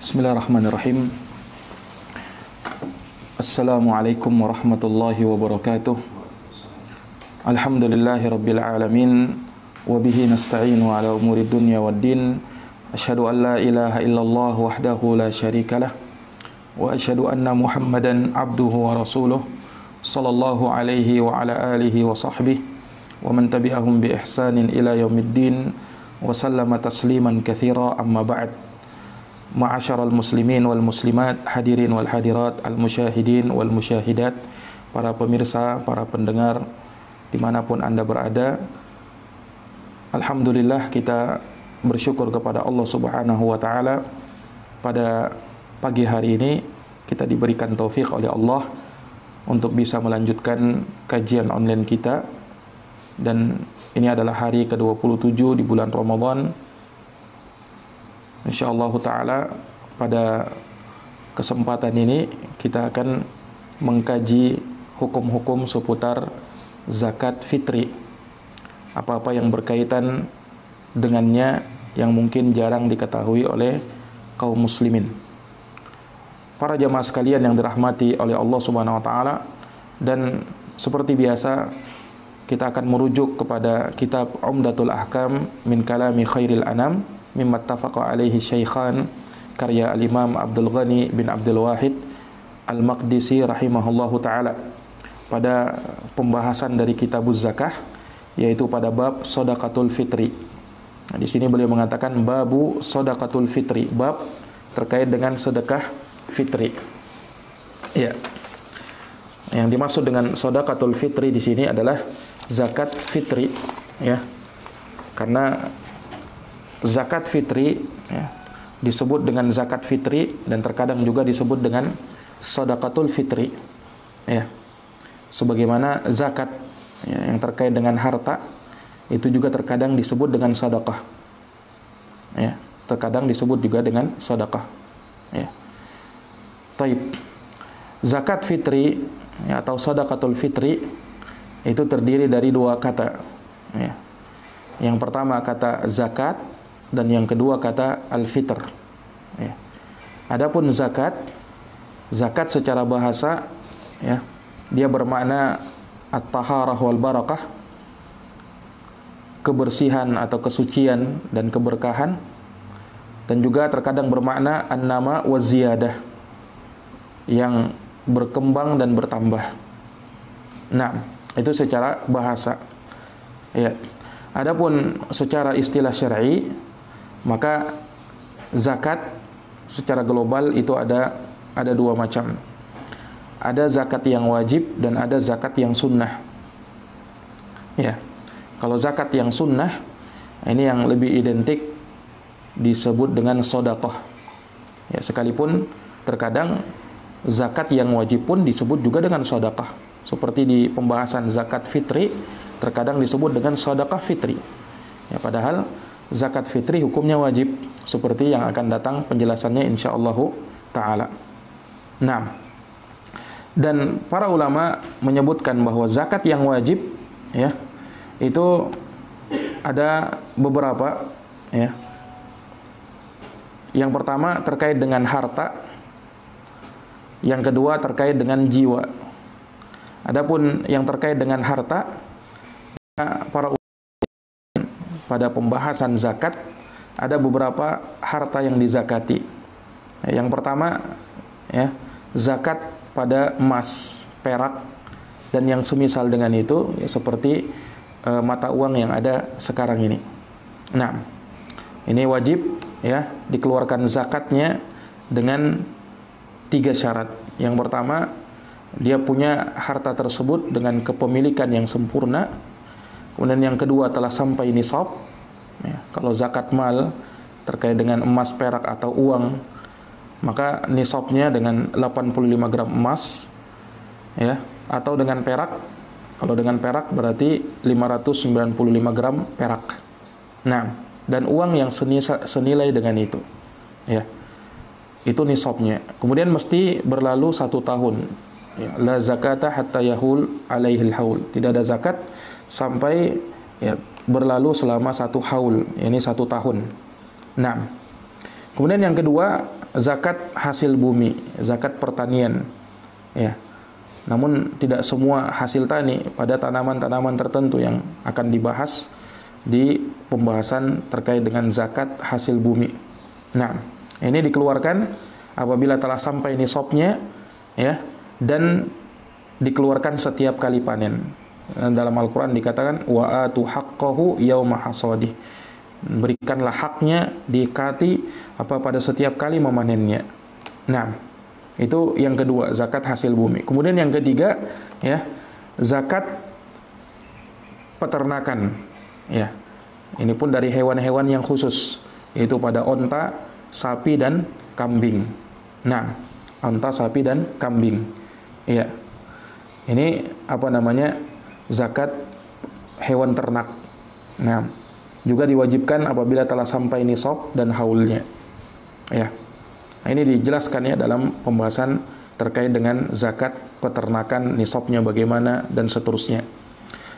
Bismillahirrahmanirrahim. Assalamualaikum warahmatullahi wabarakatuh. Alhamdulillahi rabbil alamin. Wabihi nasta'inu ala umuri dunya waddin. Asyhadu an la ilaha illallah wahdahu la syarikalah. Wa asyhadu anna Muhammadan abduhu wa rasuluh. Sallallahu alaihi wa ala alihi wa sahbihi. Wa man tabi'ahum bi ihsanin ila yaumiddin. Wa sallama tasliman katsira, amma ba'd. Ma'asyaral muslimin wal muslimat, hadirin wal hadirat, al musyahidin wal musyahidat, para pemirsa, para pendengar dimanapun Anda berada. Alhamdulillah, kita bersyukur kepada Allah Subhanahu wa ta'ala. Pada pagi hari ini kita diberikan taufik oleh Allah untuk bisa melanjutkan kajian online kita. Dan ini adalah hari ke-27 di bulan Ramadan. InsyaAllah ta'ala pada kesempatan ini kita akan mengkaji hukum-hukum seputar zakat fitri. Apa-apa yang berkaitan dengannya yang mungkin jarang diketahui oleh kaum muslimin. Para jamaah sekalian yang dirahmati oleh Allah Subhanahu wa ta'ala, dan seperti biasa kita akan merujuk kepada kitab Umdatul Ahkam min kalami khairil anam mimma ittafaqa alaihi syaikhan, karya al-Imam Abdul Ghani bin Abdul Wahid Al-Maqdisi rahimahullahu ta'ala, pada pembahasan dari kitabuz zakah, yaitu pada bab shadaqatul fitri. Nah, di sini beliau mengatakan babu shadaqatul fitri, bab terkait dengan sedekah fitri. Ya. Yang dimaksud dengan shadaqatul fitri di sini adalah zakat fitri, ya. Karena zakat fitri, ya, disebut dengan zakat fitri dan terkadang juga disebut dengan shadaqatul fitri, ya. Sebagaimana zakat, ya, yang terkait dengan harta itu juga terkadang disebut dengan sedekah, ya. Terkadang disebut juga dengan sedekah, ya. Taib. Zakat fitri, ya, atau shadaqatul fitri itu terdiri dari dua kata, ya. Yang pertama kata zakat, dan yang kedua kata al-fitr, ya. Adapun zakat secara bahasa, ya, dia bermakna at-taharah wal barakah, kebersihan atau kesucian dan keberkahan, dan juga terkadang bermakna an-nama wa ziyadah, yang berkembang dan bertambah. Nah, itu secara bahasa, ya. Adapun secara istilah syar'i, maka zakat secara global itu ada dua macam. Ada zakat yang wajib dan ada zakat yang sunnah. Ya. Kalau zakat yang sunnah, ini yang lebih identik disebut dengan sedekah. Ya, sekalipun terkadang zakat yang wajib pun disebut juga dengan sedekah. Seperti di pembahasan zakat fitri, terkadang disebut dengan sedekah fitri. Ya, padahal zakat fitri hukumnya wajib, seperti yang akan datang penjelasannya insyaallah ta'ala. Nah, dan para ulama menyebutkan bahwa zakat yang wajib, ya, itu ada beberapa, ya. Yang pertama terkait dengan harta, yang kedua terkait dengan jiwa. Adapun yang terkait dengan harta, para ulama pada pembahasan zakat ada beberapa harta yang dizakati. Yang pertama, ya, zakat pada emas, perak, dan yang semisal dengan itu, ya, seperti mata uang yang ada sekarang ini. Nah, ini wajib, ya, dikeluarkan zakatnya dengan 3 syarat. Yang pertama, dia punya harta tersebut dengan kepemilikan yang sempurna. Kemudian yang kedua, telah sampai nisab, ya. Kalau zakat mal terkait dengan emas, perak atau uang, maka nisabnya dengan 85 gram emas, ya, atau dengan perak. Kalau dengan perak berarti 595 gram perak. Nah, dan uang yang senilai dengan itu, ya, itu nisabnya. Kemudian mesti berlalu 1 tahun, ya. La zakata hatta yahul alaihil haul. Tidak ada zakat sampai, ya, berlalu selama 1 haul, ini 1 tahun. Nah, kemudian yang kedua, zakat hasil bumi, zakat pertanian. Ya. Namun tidak semua hasil tani, pada tanaman-tanaman tertentu yang akan dibahas di pembahasan terkait dengan zakat hasil bumi. Nah, ini dikeluarkan apabila telah sampai nisabnya, ya, dan dikeluarkan setiap kali panen. Dalam Al-Quran dikatakan wa atu haqqahu yauma hasadih. Berikanlah haknya dikati pada setiap kali memanennya. Nah, itu yang kedua, zakat hasil bumi. Kemudian yang ketiga, ya, zakat peternakan. Ya. Ini pun dari hewan-hewan yang khusus, yaitu pada onta, sapi dan kambing. Nah, onta, sapi dan kambing. Ya. Ini zakat hewan ternak. Nah, juga diwajibkan apabila telah sampai nisab dan haulnya. Ya. Nah, ini dijelaskan ya dalam pembahasan terkait dengan zakat peternakan, nisabnya bagaimana dan seterusnya.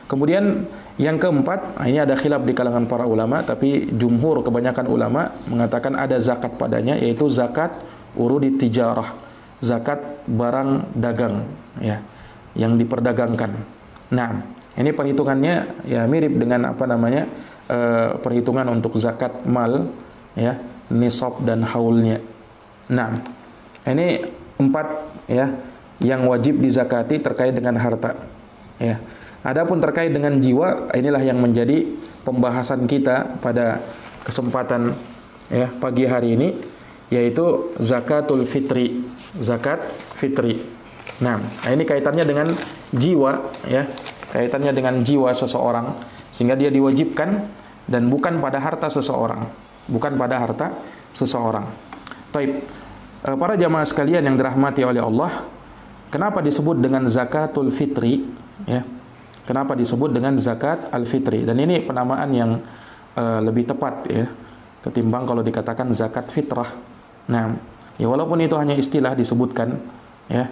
Kemudian yang keempat, ini ada khilaf di kalangan para ulama, tapi jumhur kebanyakan ulama mengatakan ada zakat padanya, yaitu zakat urudit tijarah, zakat barang dagang, ya, yang diperdagangkan. Nah, ini perhitungannya ya mirip dengan perhitungan untuk zakat mal, ya, nisab dan haulnya. Nah, ini 4 ya yang wajib dizakati terkait dengan harta. Ya. Adapun terkait dengan jiwa, inilah yang menjadi pembahasan kita pada kesempatan ya pagi hari ini, yaitu zakatul fitri, zakat fitri. Nah, ini kaitannya dengan jiwa ya, kaitannya dengan jiwa seseorang, sehingga dia diwajibkan dan bukan pada harta seseorang, bukan pada harta seseorang. Taib. Para jamaah sekalian yang dirahmati oleh Allah, kenapa disebut dengan zakatul fitri? Ya, kenapa disebut dengan zakat al-fitri? Dan ini penamaan yang lebih tepat ya, ketimbang kalau dikatakan zakat fitrah. Nah, ya walaupun itu hanya istilah disebutkan, ya,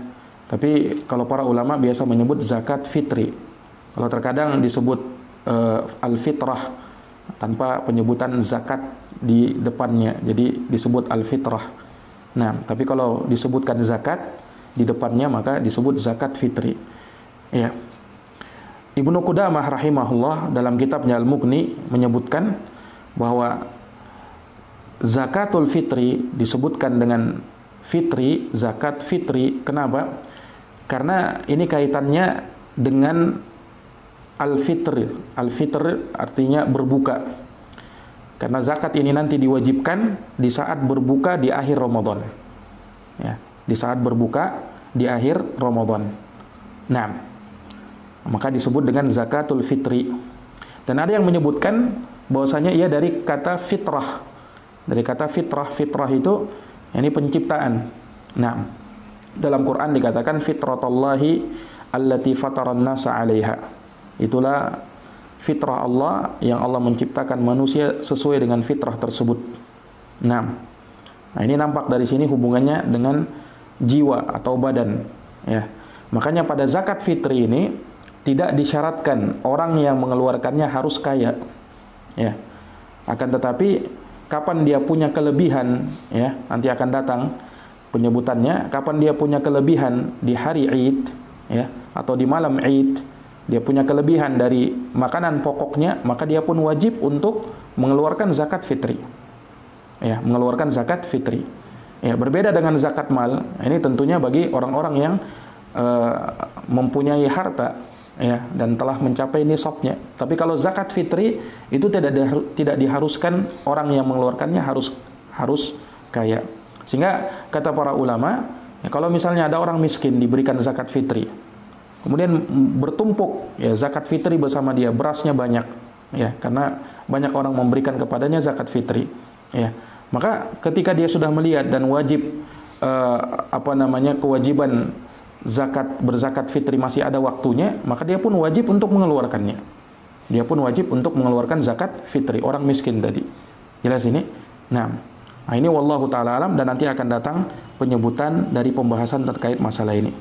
tapi kalau para ulama biasa menyebut zakat fitri. Kalau terkadang disebut al-fitrah tanpa penyebutan zakat di depannya, jadi disebut al-fitrah. Nah, tapi kalau disebutkan zakat di depannya maka disebut zakat fitri. Ya. Ibnu Qudamah rahimahullah dalam kitabnya Al-Mughni menyebutkan bahwa zakatul fitri disebutkan dengan fitri, zakat fitri. Kenapa? Karena ini kaitannya dengan al-fitr. Al-fitr artinya berbuka. Karena zakat ini nanti diwajibkan di saat berbuka di akhir Ramadan. Ya, di saat berbuka di akhir Ramadan. Nah, maka disebut dengan zakatul fitri. Dan ada yang menyebutkan bahwasanya ia dari kata fitrah. Dari kata fitrah, fitrah itu ini penciptaan. Nah, dalam Quran dikatakan fitratallahi allati fataran nasa 'alaiha. Itulah fitrah Allah yang Allah menciptakan manusia sesuai dengan fitrah tersebut. Nah, ini nampak dari sini hubungannya dengan jiwa atau badan. Ya, makanya pada zakat fitri ini tidak disyaratkan orang yang mengeluarkannya harus kaya. Ya, akan tetapi kapan dia punya kelebihan, ya, nanti akan datang penyebutannya. Kapan dia punya kelebihan di hari Id, ya, atau di malam Id. Dia punya kelebihan dari makanan pokoknya, maka dia pun wajib untuk mengeluarkan zakat fitri. Ya, mengeluarkan zakat fitri. Ya, berbeda dengan zakat mal. Ini tentunya bagi orang-orang yang mempunyai harta, ya, dan telah mencapai nisabnya. Tapi kalau zakat fitri itu tidak diharuskan orang yang mengeluarkannya harus kaya. Sehingga kata para ulama, ya, kalau misalnya ada orang miskin diberikan zakat fitri, kemudian bertumpuk ya zakat fitri bersama dia, berasnya banyak, ya, karena banyak orang memberikan kepadanya zakat fitri, ya. Maka ketika dia sudah melihat dan wajib kewajiban berzakat fitri masih ada waktunya, maka dia pun wajib untuk mengeluarkannya. Dia pun wajib untuk mengeluarkan zakat fitri, orang miskin tadi. Jelas ini? Nah, ini wallahu taala alam, dan nanti akan datang penyebutan dari pembahasan terkait masalah ini.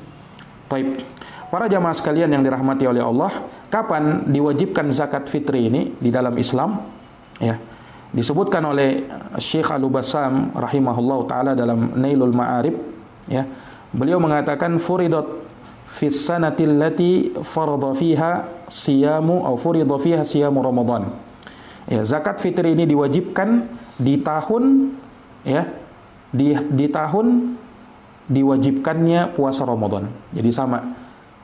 Baik. Para jamaah sekalian yang dirahmati oleh Allah, kapan diwajibkan zakat fitri ini di dalam Islam? Ya. Disebutkan oleh Syekh Al-Bassam rahimahullah taala dalam Nailul Ma'arib, ya. Beliau mengatakan furidat fis sanatil lati farada fiha siyamu atau furida fiha siyamu Ramadan. Ya, zakat fitri ini diwajibkan di tahun, ya, di tahun diwajibkannya puasa Ramadan. Jadi sama.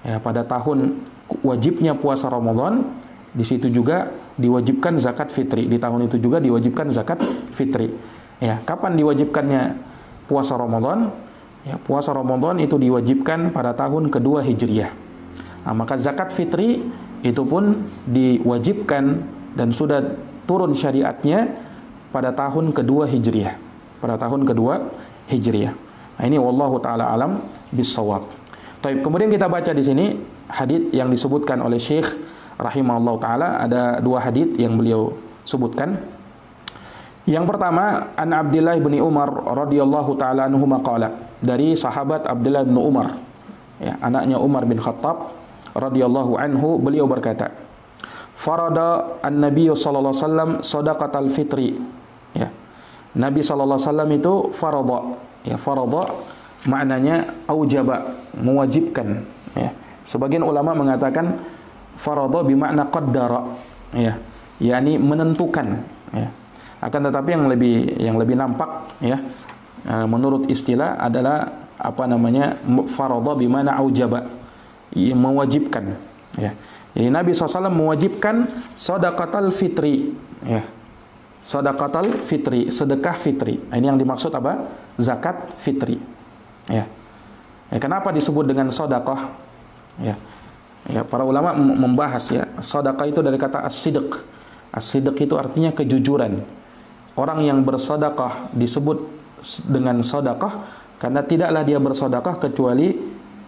Ya, pada tahun wajibnya puasa Ramadan, di situ juga diwajibkan zakat fitri. Di tahun itu juga diwajibkan zakat fitri. Ya, kapan diwajibkannya puasa Ramadan? Ya, puasa Ramadan itu diwajibkan pada tahun kedua Hijriyah. Nah, maka zakat fitri itu pun diwajibkan dan sudah turun syariatnya pada tahun kedua Hijriyah. Pada tahun kedua Hijriyah. Nah, ini wallahu taala alam bissawab. Baik, kemudian kita baca di sini hadits yang disebutkan oleh Syekh rahimahullah taala. Ada dua hadits yang beliau sebutkan. Yang pertama, an Abdullah bin Umar radhiyallahu taala anhu maqala, dari sahabat Abdullah bin Umar, ya, anaknya Umar bin Khattab radhiyallahu anhu, beliau berkata, farada an-nabiy sallallahu alaihi wasallam shadaqatal fitri. Ya. Nabi sallallahu alaihi wasallam itu farada. Ya, farada maknanya aujaba, mewajibkan, ya. Sebagian ulama mengatakan farada bermakna qaddara, ya, yakni menentukan, ya. Akan tetapi yang lebih nampak, ya, menurut istilah adalah apa namanya, farada bermakna aujaba, mewajibkan, ya. Jadi Nabi SAW mewajibkan sedekatul fitri, ya. Sedekatul fitri, sedekah fitri. Ini yang dimaksud apa? Zakat fitri. Ya. Kenapa disebut dengan sedekah? Ya. Ya, para ulama membahas, ya, sedekah itu dari kata as-sidq. As-sidq itu artinya kejujuran. Orang yang bersedekah disebut dengan sedekah karena tidaklah dia bersedekah kecuali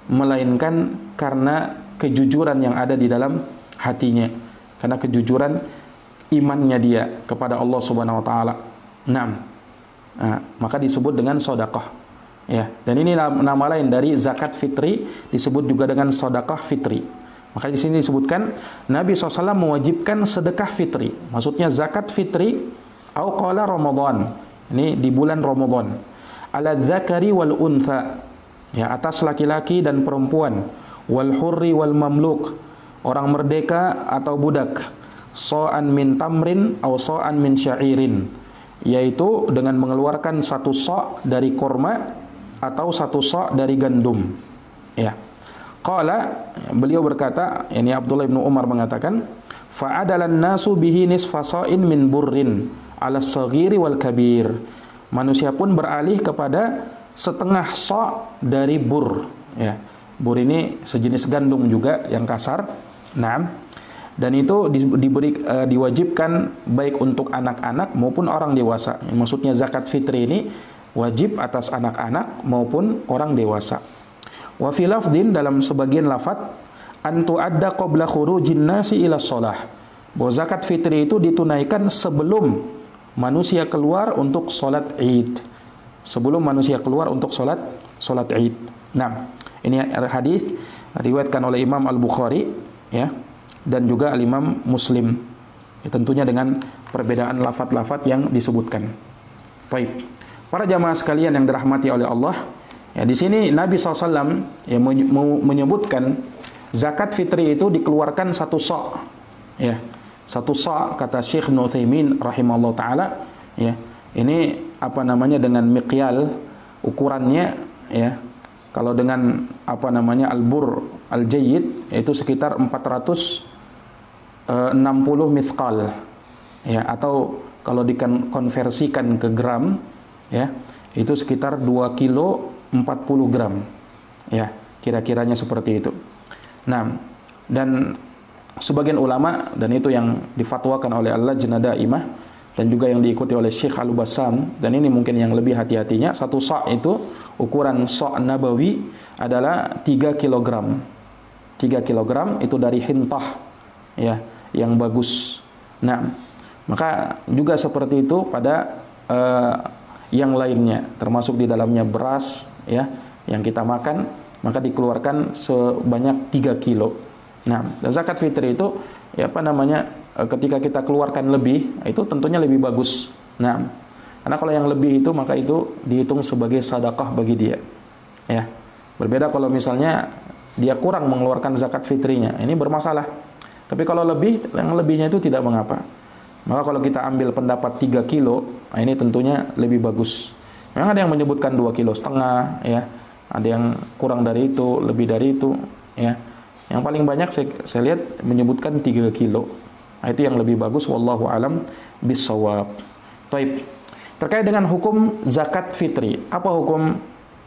melainkan karena kejujuran yang ada di dalam hatinya, karena kejujuran imannya dia kepada Allah Subhanahu wa taala. Naam. Maka disebut dengan sedekah. Ya, dan ini nama lain dari zakat fitri, disebut juga dengan sedekah fitri. Maka di sini disebutkan Nabi SAW mewajibkan sedekah fitri. Maksudnya zakat fitri au qala Ramadan. Ini di bulan Ramadan. Ala dzakari wal untha. Ya, atas laki-laki dan perempuan. Wal hurri wal mamluk. Orang merdeka atau budak. So'an min tamrin au so'an min syairin. Yaitu dengan mengeluarkan satu so' dari korma atau satu so' dari gandum. Ya. Qala, beliau berkata, ini Abdullah bin Umar mengatakan, fa'adalan nasu bihi nisfa sa'in min burrin ala saghiri wal kabir. Manusia pun beralih kepada setengah so' dari bur. Ya. Bur ini sejenis gandum juga yang kasar. Naam. Dan itu diwajibkan baik untuk anak-anak maupun orang dewasa. Maksudnya zakat fitri ini wajib atas anak-anak maupun orang dewasa. Wa fi lafdin, dalam sebagian lafaz, an tu'adda qabla khurujin nasi ila shalah. Bahwa zakat fitri itu ditunaikan sebelum manusia keluar untuk salat Id. Sebelum manusia keluar untuk salat Id. Nah, ini hadis diriwayatkan oleh Imam Al-Bukhari, ya, dan juga Al-Imam Muslim. Ya, tentunya dengan perbedaan lafaz-lafaz yang disebutkan. Baik. Para jamaah sekalian yang dirahmati oleh Allah, ya, di sini Nabi SAW ya, menyebutkan zakat fitri itu dikeluarkan satu sa'. Ya, satu sa', kata Syekh Ibnu Utsaimin rahimahullah taala, ya. Ini apa namanya, dengan miqyal ukurannya, ya. Kalau dengan apa namanya al-bur al-jayyid itu sekitar 460 mithqal. Ya, atau kalau dikonversikan ke gram, ya, itu sekitar 2 kilo 40 gram. Ya, kira-kiranya seperti itu. Nah, dan sebagian ulama, dan itu yang difatwakan oleh Al-Lajnah Daimah dan juga yang diikuti oleh Syekh Al-Bassam, dan ini mungkin yang lebih hati-hatinya, satu sa' itu, ukuran sa' nabawi adalah 3 kg. 3 kg itu dari hintah, ya, yang bagus. Nah, maka juga seperti itu pada yang lainnya, termasuk di dalamnya beras, ya, yang kita makan, maka dikeluarkan sebanyak 3 kilo. Nah, dan zakat fitri itu, ya, apa namanya, ketika kita keluarkan lebih, itu tentunya lebih bagus. Nah, karena kalau yang lebih itu maka itu dihitung sebagai sedekah bagi dia. Ya. Berbeda kalau misalnya dia kurang mengeluarkan zakat fitrinya, ini bermasalah. Tapi kalau lebih, yang lebihnya itu tidak mengapa. Maka kalau kita ambil pendapat 3 kilo, nah ini tentunya lebih bagus. Memang ada yang menyebutkan 2,5 kilo, ya. Ada yang kurang dari itu, lebih dari itu, ya. Yang paling banyak saya lihat menyebutkan 3 kilo. Nah, itu yang lebih bagus, wallahu alam bissawab. Taib. Terkait dengan hukum zakat fitri. Apa hukum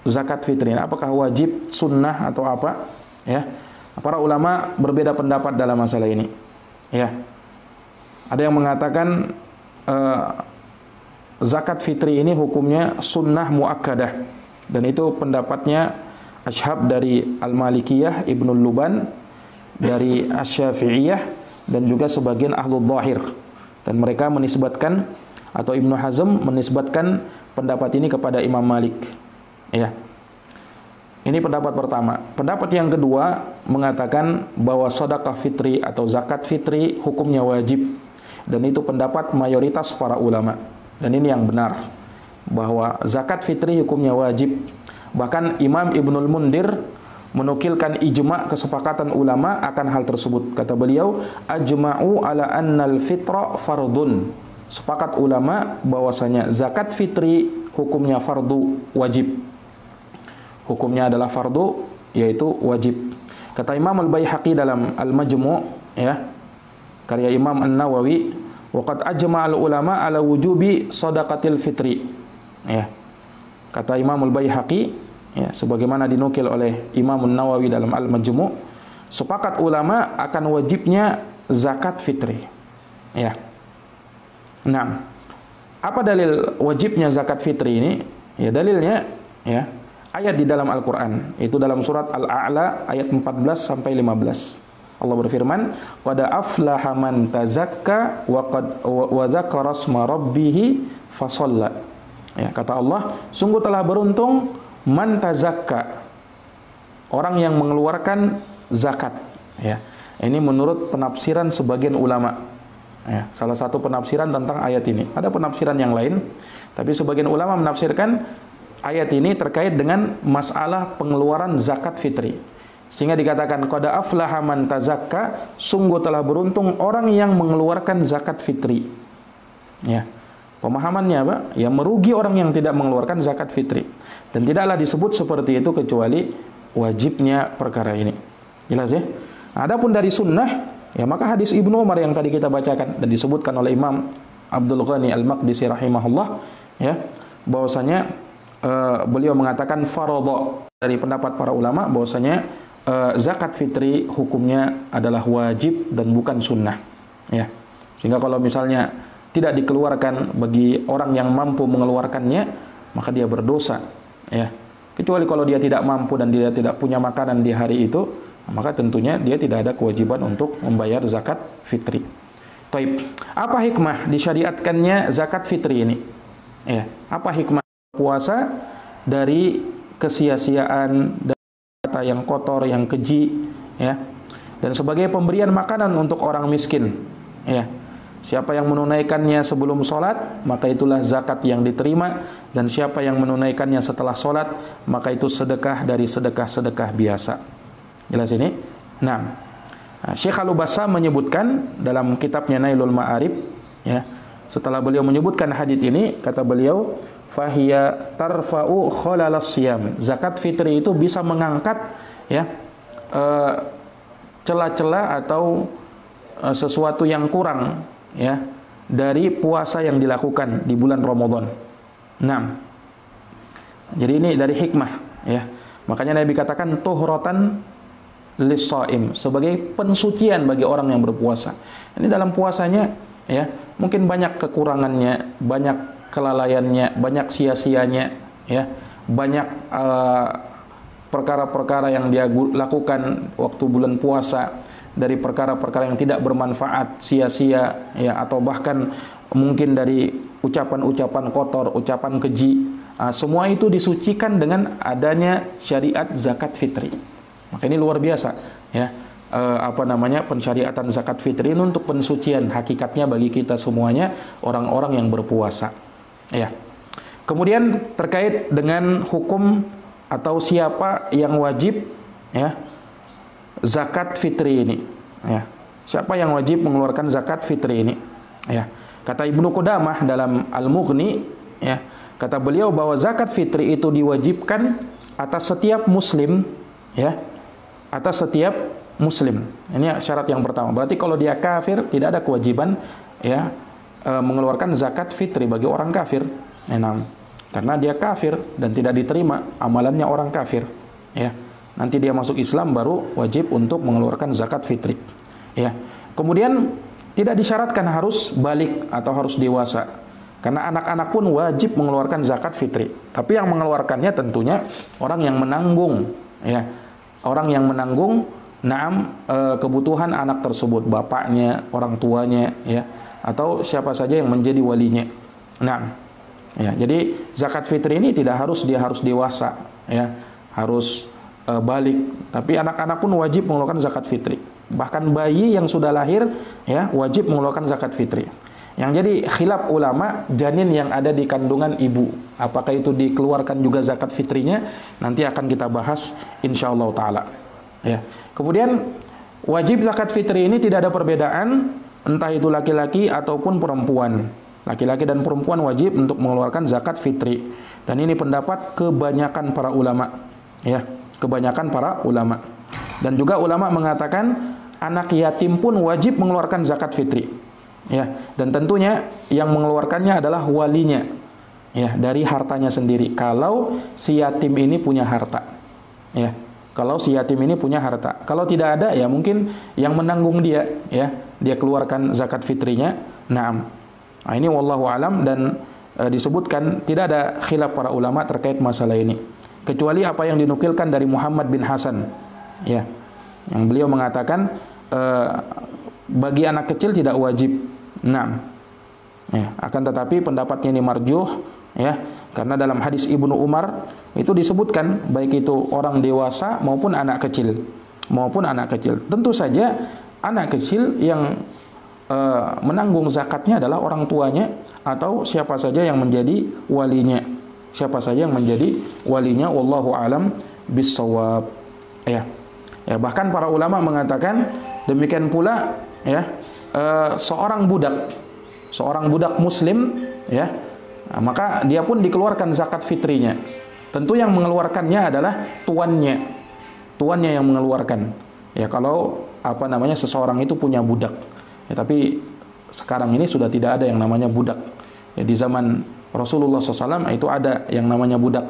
zakat fitri? Apakah wajib, sunnah atau apa? Ya. Para ulama berbeda pendapat dalam masalah ini. Ya. Ada yang mengatakan zakat fitri ini hukumnya sunnah muakkadah, dan itu pendapatnya Ashhab dari Al-Malikiyah, Ibnul Luban dari Asy-Syafi'iyah, dan juga sebagian Ahlul Zahir, dan mereka menisbatkan, atau Ibnu Hazm menisbatkan pendapat ini kepada Imam Malik. Ya. Ini pendapat pertama. Pendapat yang kedua mengatakan bahwa sedekah fitri atau zakat fitri hukumnya wajib, dan itu pendapat mayoritas para ulama. Dan ini yang benar, bahwa zakat fitri hukumnya wajib. Bahkan Imam Ibnul Mundir menukilkan ijma' kesepakatan ulama akan hal tersebut. Kata beliau, ajma'u ala annal fitra fardun. Sepakat ulama bahwasanya zakat fitri hukumnya fardu wajib. Hukumnya adalah fardu, yaitu wajib. Kata Imam Al-Baihaqi dalam Al-Majmu', ya, karya Imam An-Nawawi, waqad ajma'al ulama ala wujubi shadaqatil fitri. Ya. Kata Imam Al-Baihaqi, ya, sebagaimana dinukil oleh Imam An-Nawawi dalam Al-Majmu', sepakat ulama akan wajibnya zakat fitri. Ya. Nah, apa dalil wajibnya zakat fitri ini? Ya, dalilnya, ya, ayat di dalam Al-Qur'an, itu dalam surat Al-A'la ayat 14 sampai 15. Allah berfirman, qad aflaha man tazakka wa dzakara asma rabbih fasalla. Ya, kata Allah, sungguh telah beruntung man tazakka, orang yang mengeluarkan zakat. Ya. Ini menurut penafsiran sebagian ulama. Ya, salah satu penafsiran tentang ayat ini. Ada penafsiran yang lain, tapi sebagian ulama menafsirkan ayat ini terkait dengan masalah pengeluaran zakat fitri. Sehingga dikatakan qad aflaha man tazakka, sungguh telah beruntung orang yang mengeluarkan zakat fitri. Ya. Pemahamannya apa? Ya, merugi orang yang tidak mengeluarkan zakat fitri. Dan tidaklah disebut seperti itu kecuali wajibnya perkara ini. Jelas ya? Adapun dari sunnah, ya, maka hadis Ibnu Umar yang tadi kita bacakan dan disebutkan oleh Imam Abdul Ghani Al-Maqdisi rahimahullah, ya, bahwasanya beliau mengatakan faradha, dari pendapat para ulama bahwasanya zakat fitri hukumnya adalah wajib dan bukan sunnah. Ya. Sehingga kalau misalnya tidak dikeluarkan bagi orang yang mampu mengeluarkannya, maka dia berdosa. Ya. Kecuali kalau dia tidak mampu dan dia tidak punya makanan di hari itu, maka tentunya dia tidak ada kewajiban untuk membayar zakat fitri. Taib. Apa hikmah disyariatkannya zakat fitri ini? Ya. Apa hikmah puasa dari kesia-siaan, dari kata yang kotor, yang keji, ya, dan sebagai pemberian makanan untuk orang miskin, ya. Siapa yang menunaikannya sebelum sholat, maka itulah zakat yang diterima, dan siapa yang menunaikannya setelah sholat, maka itu sedekah dari sedekah-sedekah biasa. Jelas ini? Nah, Syekh Al-Ubassa menyebutkan dalam kitabnya Nailul Ma'arib, ya, setelah beliau menyebutkan hadits ini, kata beliau, fahiya tarfa'u khalalas siyam. Zakat fitri itu bisa mengangkat, ya, celah-celah atau sesuatu yang kurang, ya, dari puasa yang dilakukan di bulan Ramadan. Nah, jadi ini dari hikmah, ya. Makanya Nabi katakan tuhratan lis-shaim, sebagai pensucian bagi orang yang berpuasa. Ini dalam puasanya, ya, mungkin banyak kekurangannya, banyak kelalaiannya, banyak sia-sianya, ya, banyak perkara-perkara yang dia lakukan waktu bulan puasa, dari perkara-perkara yang tidak bermanfaat, sia-sia, ya, atau bahkan mungkin dari ucapan-ucapan kotor, ucapan keji. Semua itu disucikan dengan adanya syariat zakat fitri. Maka ini luar biasa, ya. pensyariatan zakat fitri ini untuk pensucian hakikatnya bagi kita semuanya orang-orang yang berpuasa. Ya. Kemudian terkait dengan hukum atau siapa yang wajib ya zakat fitri ini. Ya. Siapa yang wajib mengeluarkan zakat fitri ini? Ya. Kata Ibnu Qudamah dalam Al-Mughni, ya, kata beliau bahwa zakat fitri itu diwajibkan atas setiap muslim, ya, atas setiap muslim. Ini syarat yang pertama. Berarti kalau dia kafir tidak ada kewajiban ya mengeluarkan zakat fitri bagi orang kafir. Karena dia kafir dan tidak diterima amalannya orang kafir. Ya, nanti dia masuk Islam baru wajib untuk mengeluarkan zakat fitri. Ya, kemudian tidak disyaratkan harus balik atau harus dewasa. Karena anak-anak pun wajib mengeluarkan zakat fitri. Tapi yang mengeluarkannya tentunya orang yang menanggung, ya, orang yang menanggung kebutuhan anak tersebut, bapaknya, orang tuanya, ya, atau siapa saja yang menjadi walinya. Ya, jadi zakat fitri ini tidak harus dia harus dewasa, ya, harus balik. Tapi anak-anak pun wajib mengeluarkan zakat fitri. Bahkan bayi yang sudah lahir, ya, wajib mengeluarkan zakat fitri. Yang jadi khilaf ulama, janin yang ada di kandungan ibu, apakah itu dikeluarkan juga zakat fitrinya? Nanti akan kita bahas insyaallah taala. Ya. Kemudian wajib zakat fitri ini tidak ada perbedaan entah itu laki-laki ataupun perempuan. Laki-laki dan perempuan wajib untuk mengeluarkan zakat fitri. Dan ini pendapat kebanyakan para ulama. Ya, kebanyakan para ulama. Dan juga ulama mengatakan anak yatim pun wajib mengeluarkan zakat fitri. Ya, dan tentunya yang mengeluarkannya adalah walinya. Ya, dari hartanya sendiri. Kalau si yatim ini punya harta. Ya, kalau si yatim ini punya harta. Kalau tidak ada ya mungkin yang menanggung dia, ya, dia keluarkan zakat fitrinya. Nah, ini wallahu alam dan disebutkan tidak ada khilaf para ulama terkait masalah ini. Kecuali apa yang dinukilkan dari Muhammad bin Hasan, ya, yang beliau mengatakan bagi anak kecil tidak wajib. Ya, akan tetapi pendapatnya ini marjuh, ya, karena dalam hadis Ibnu Umar itu disebutkan baik itu orang dewasa maupun anak kecil, Tentu saja anak kecil yang menanggung zakatnya adalah orang tuanya atau siapa saja yang menjadi walinya. Wallahu alam bissawab. Ya. Ya, bahkan para ulama mengatakan demikian pula, ya, seorang budak muslim, ya, maka dia pun dikeluarkan zakat fitrinya. Tentu yang mengeluarkannya adalah tuannya yang mengeluarkan. Ya, kalau seseorang itu punya budak. Ya, tapi sekarang ini sudah tidak ada yang namanya budak. Ya, di zaman Rasulullah SAW itu ada yang namanya budak.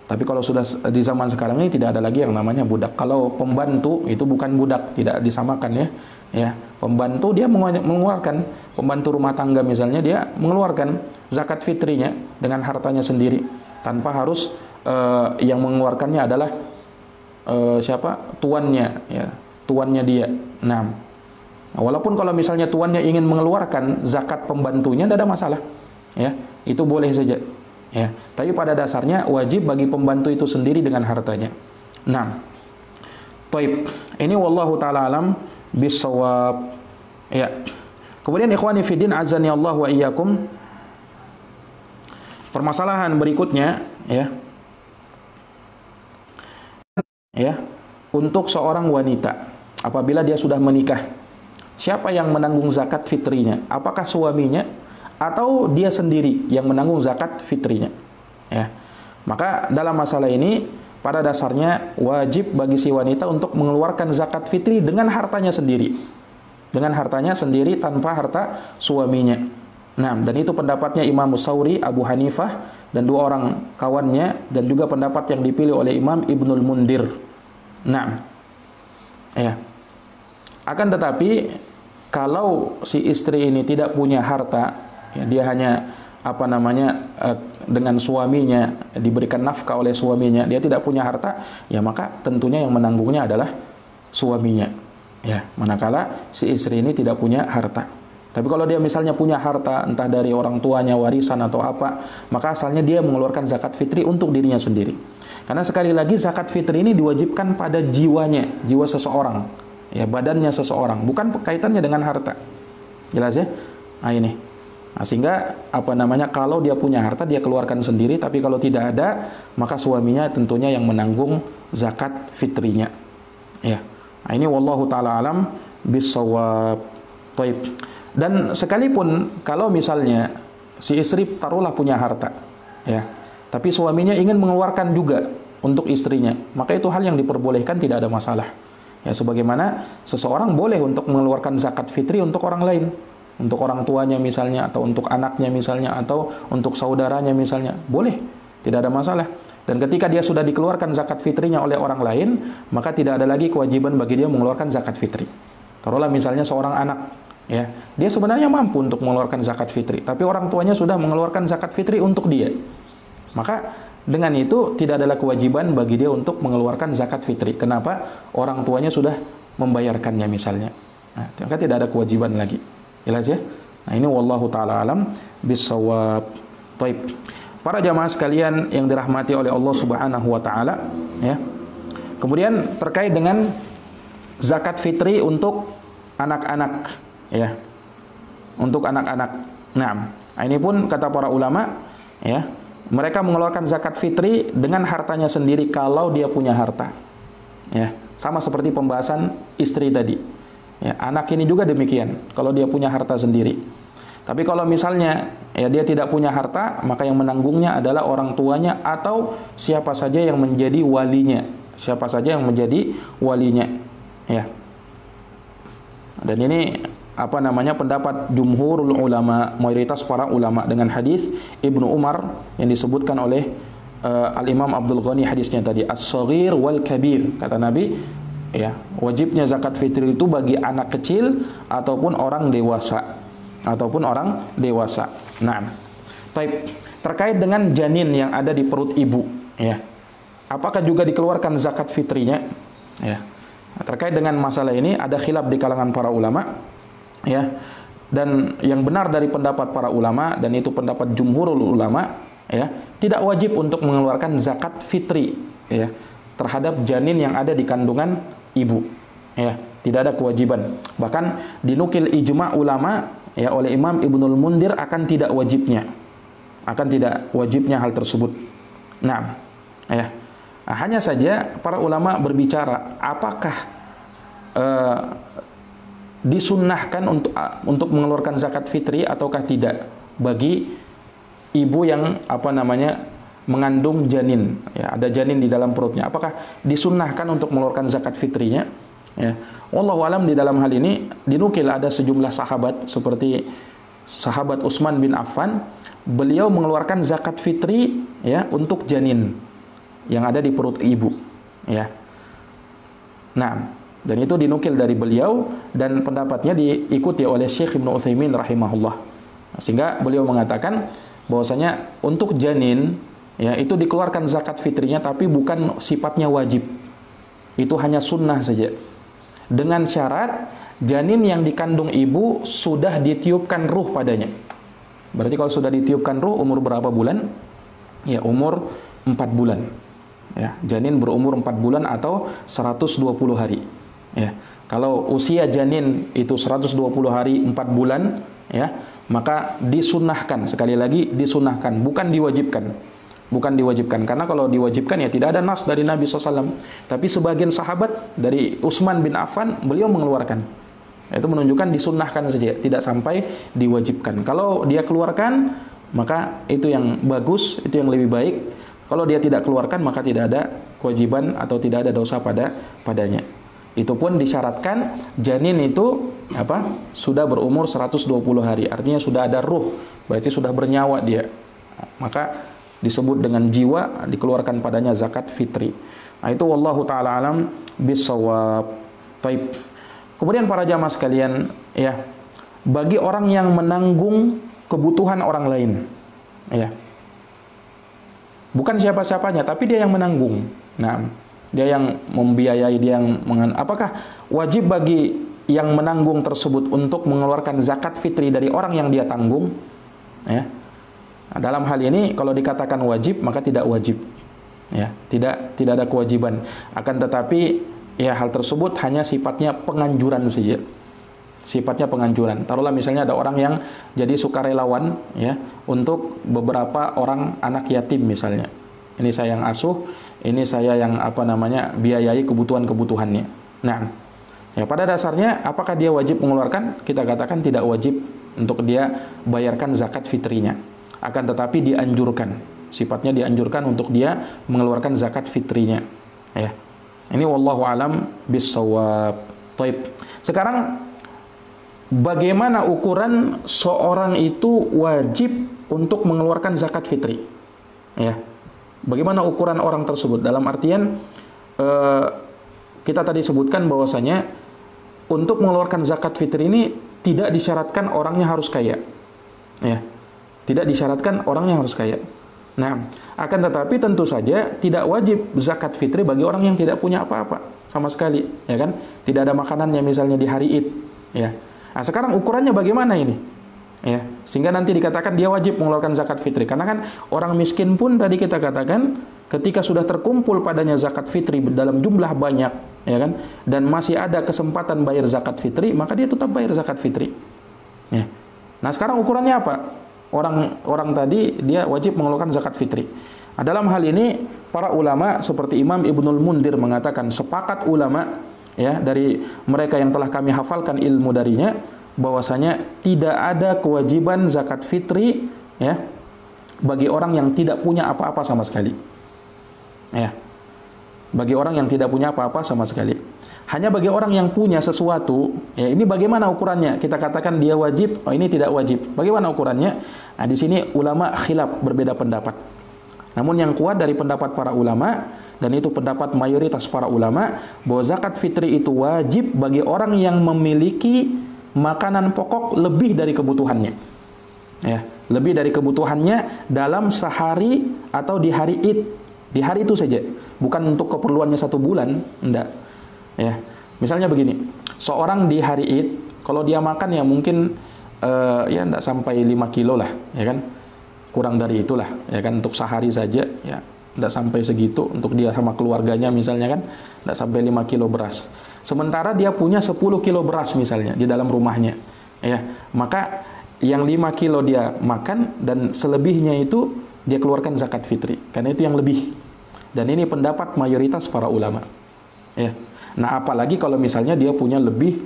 Tapi kalau sudah di zaman sekarang ini tidak ada lagi yang namanya budak. Kalau pembantu itu bukan budak, tidak disamakan, ya. Ya, pembantu dia mengeluarkan, pembantu rumah tangga misalnya dia mengeluarkan zakat fitrinya dengan hartanya sendiri tanpa harus yang mengeluarkannya adalah siapa? Tuannya, ya, tuannya dia. Walaupun kalau misalnya tuannya ingin mengeluarkan zakat pembantunya, tidak ada masalah, ya, itu boleh saja, ya. Tapi pada dasarnya wajib bagi pembantu itu sendiri dengan hartanya. Taib. Ini wallahu taala alam bisawab. Ya. Kemudian ikhwani fiddin azani Allah wa iyyakum. Permasalahan berikutnya, ya. Ya, untuk seorang wanita apabila dia sudah menikah, siapa yang menanggung zakat fitrinya? Apakah suaminya atau dia sendiri yang menanggung zakat fitrinya? Ya. Maka dalam masalah ini pada dasarnya wajib bagi si wanita untuk mengeluarkan zakat fitri dengan hartanya sendiri. Dengan hartanya sendiri tanpa harta suaminya. Dan itu pendapatnya Imam Tsauri, Abu Hanifah dan dua orang kawannya, dan juga pendapat yang dipilih oleh Imam Ibnul Mundir. Ya. Akan tetapi kalau si istri ini tidak punya harta, ya, dia hanya dengan suaminya diberikan nafkah oleh suaminya, dia tidak punya harta, ya maka tentunya yang menanggungnya adalah suaminya. Ya, manakala si istri ini tidak punya harta. Tapi kalau dia misalnya punya harta, entah dari orang tuanya, warisan atau apa, maka asalnya dia mengeluarkan zakat fitri untuk dirinya sendiri. Karena sekali lagi zakat fitri ini diwajibkan pada jiwanya, jiwa seseorang, ya, badannya seseorang, bukan kaitannya dengan harta. Jelas ya? Nah ini. Nah, sehingga kalau dia punya harta dia keluarkan sendiri, tapi kalau tidak ada, maka suaminya tentunya yang menanggung zakat fitrinya. Ya. Nah, ini wallahu taala alam bissawab. Taib. Dan sekalipun kalau misalnya si istri taruhlah punya harta, ya, tapi suaminya ingin mengeluarkan juga untuk istrinya, maka itu hal yang diperbolehkan, tidak ada masalah. Ya, sebagaimana seseorang boleh untuk mengeluarkan zakat fitri untuk orang lain, untuk orang tuanya misalnya, atau untuk anaknya misalnya, atau untuk saudaranya misalnya, boleh, tidak ada masalah. Dan ketika dia sudah dikeluarkan zakat fitrinya oleh orang lain, maka tidak ada lagi kewajiban bagi dia mengeluarkan zakat fitri. Taruhlah misalnya seorang anak, ya, dia sebenarnya mampu untuk mengeluarkan zakat fitri, tapi orang tuanya sudah mengeluarkan zakat fitri untuk dia. Maka dengan itu tidak adalah kewajiban bagi dia untuk mengeluarkan zakat fitri. Kenapa? Orang tuanya sudah membayarkannya misalnya. Nah, maka tidak ada kewajiban lagi. Jelas ya? Nah, ini wallahu taala alam bissawab. Taib. Para jamaah sekalian yang dirahmati oleh Allah Subhanahu wa taala, ya. Kemudian terkait dengan zakat fitri untuk anak-anak, ya, untuk anak-anak. Nah, ini pun kata para ulama, ya, mereka mengeluarkan zakat fitri dengan hartanya sendiri kalau dia punya harta, ya, sama seperti pembahasan istri tadi, ya. Anak ini juga demikian kalau dia punya harta sendiri. Tapi kalau misalnya, ya, dia tidak punya harta, maka yang menanggungnya adalah orang tuanya atau siapa saja yang menjadi walinya, ya. Dan ini pendapat jumhurul ulama, mayoritas para ulama, dengan hadis Ibnu Umar yang disebutkan oleh Al-Imam Abdul Ghani, hadisnya tadi, as-saghir wal kabir, kata Nabi, ya, wajibnya zakat fitri itu bagi anak kecil ataupun orang dewasa, Nah, baik, terkait dengan janin yang ada di perut ibu, ya, apakah juga dikeluarkan zakat fitrinya, ya. Terkait dengan masalah ini ada khilaf di kalangan para ulama, ya. Dan yang benar dari pendapat para ulama, dan itu pendapat jumhurul ulama, ya, tidak wajib untuk mengeluarkan zakat fitri, ya, terhadap janin yang ada di kandungan ibu, ya, tidak ada kewajiban. Bahkan dinukil ijma ulama, ya, oleh Imam Ibnul Mundir akan tidak wajibnya hal tersebut. Nah, ya. Nah, hanya saja para ulama berbicara apakah disunnahkan untuk mengeluarkan zakat fitri ataukah tidak bagi ibu yang mengandung janin, ya, ada janin di dalam perutnya, apakah disunnahkan untuk mengeluarkan zakat fitrinya, ya. Wallahu alam, di dalam hal ini dinukil ada sejumlah sahabat seperti sahabat Utsman bin Affan, beliau mengeluarkan zakat fitri, ya, untuk janin yang ada di perut ibu, ya. Nah, dan itu dinukil dari beliau, dan pendapatnya diikuti oleh Syekh Ibnu Utsaimin rahimahullah. Sehingga beliau mengatakan bahwasanya untuk janin, ya, itu dikeluarkan zakat fitrinya, tapi bukan sifatnya wajib. Itu hanya sunnah saja. Dengan syarat janin yang dikandung ibu sudah ditiupkan ruh padanya. Berarti kalau sudah ditiupkan ruh umur berapa bulan? Ya, umur 4 bulan. Ya, janin berumur 4 bulan atau 120 hari. Ya, kalau usia janin itu 120 hari 4 bulan, ya, maka disunnahkan, sekali lagi disunnahkan, bukan diwajibkan. Karena kalau diwajibkan, ya, tidak ada nas dari Nabi SAW. Tapi sebagian sahabat dari Utsman bin Affan, beliau mengeluarkan. Itu menunjukkan disunnahkan saja, tidak sampai diwajibkan. Kalau dia keluarkan, maka itu yang bagus, itu yang lebih baik. Kalau dia tidak keluarkan, maka tidak ada kewajiban atau tidak ada dosa padanya. Itu pun disyaratkan janin itu sudah berumur 120 hari. Artinya sudah ada ruh, berarti sudah bernyawa dia. Maka disebut dengan jiwa, dikeluarkan padanya zakat fitri. Nah, itu wallahu taala alam bissawab. Taib. Kemudian para jamaah sekalian, ya, bagi orang yang menanggung kebutuhan orang lain, ya, bukan siapa-siapanya, tapi dia yang menanggung. Nah, dia yang membiayai, dia yang apakah wajib bagi yang menanggung tersebut untuk mengeluarkan zakat fitri dari orang yang dia tanggung, ya. Nah, dalam hal ini kalau dikatakan wajib maka tidak wajib, ya, tidak ada kewajiban. Akan tetapi ya hal tersebut hanya sifatnya penganjuran saja. Sifatnya penganjuran. Taruhlah misalnya ada orang yang jadi sukarelawan, ya, untuk beberapa orang anak yatim misalnya. Ini saya yang asuh, ini saya yang biayai kebutuhan-kebutuhannya. Nah, ya pada dasarnya apakah dia wajib mengeluarkan? Kita katakan tidak wajib untuk dia bayarkan zakat fitrinya. Akan tetapi dianjurkan. Sifatnya dianjurkan untuk dia mengeluarkan zakat fitrinya. Ya. Ini wallahu alam bissawab. Taib. Sekarang bagaimana ukuran seorang itu wajib untuk mengeluarkan zakat fitri? Ya. Bagaimana ukuran orang tersebut? Dalam artian kita tadi sebutkan bahwasanya untuk mengeluarkan zakat fitri ini tidak disyaratkan orangnya harus kaya. Ya. Tidak disyaratkan orangnya harus kaya. Nah, akan tetapi tentu saja tidak wajib zakat fitri bagi orang yang tidak punya apa-apa sama sekali, ya kan? Tidak ada makanannya misalnya di hari Id, ya. Nah, sekarang ukurannya bagaimana ini? Ya, sehingga nanti dikatakan dia wajib mengeluarkan zakat fitri. Karena kan orang miskin pun tadi kita katakan ketika sudah terkumpul padanya zakat fitri dalam jumlah banyak, ya kan? Dan masih ada kesempatan bayar zakat fitri, maka dia tetap bayar zakat fitri. Ya. Nah, sekarang ukurannya apa? Orang tadi dia wajib mengeluarkan zakat fitri. Nah, dalam hal ini para ulama seperti Imam Ibnul Mundir mengatakan, sepakat ulama, ya, dari mereka yang telah kami hafalkan ilmu darinya, bahwasanya tidak ada kewajiban zakat fitri, ya, bagi orang yang tidak punya apa-apa sama sekali. Ya. Bagi orang yang tidak punya apa-apa sama sekali. Hanya bagi orang yang punya sesuatu, ya, ini bagaimana ukurannya? Kita katakan dia wajib, oh ini tidak wajib. Bagaimana ukurannya? Nah, di sini ulama khilaf, berbeda pendapat. Namun yang kuat dari pendapat para ulama, dan itu pendapat mayoritas para ulama, bahwa zakat fitri itu wajib bagi orang yang memiliki makanan pokok lebih dari kebutuhannya. Ya, lebih dari kebutuhannya dalam sehari atau di hari Id. Di hari itu saja, bukan untuk keperluannya 1 bulan, enggak. Ya, misalnya begini, seorang di hari Id, kalau dia makan ya mungkin ya enggak sampai 5 kilo lah, ya kan? Kurang dari itulah, ya kan, untuk sehari saja, ya enggak sampai segitu untuk dia sama keluarganya misalnya kan, enggak sampai 5 kilo beras. Sementara dia punya 10 kilo beras misalnya di dalam rumahnya, ya, maka yang 5 kilo dia makan dan selebihnya itu dia keluarkan zakat fitri, karena itu yang lebih. Dan ini pendapat mayoritas para ulama, ya. Nah, apalagi kalau misalnya dia punya lebih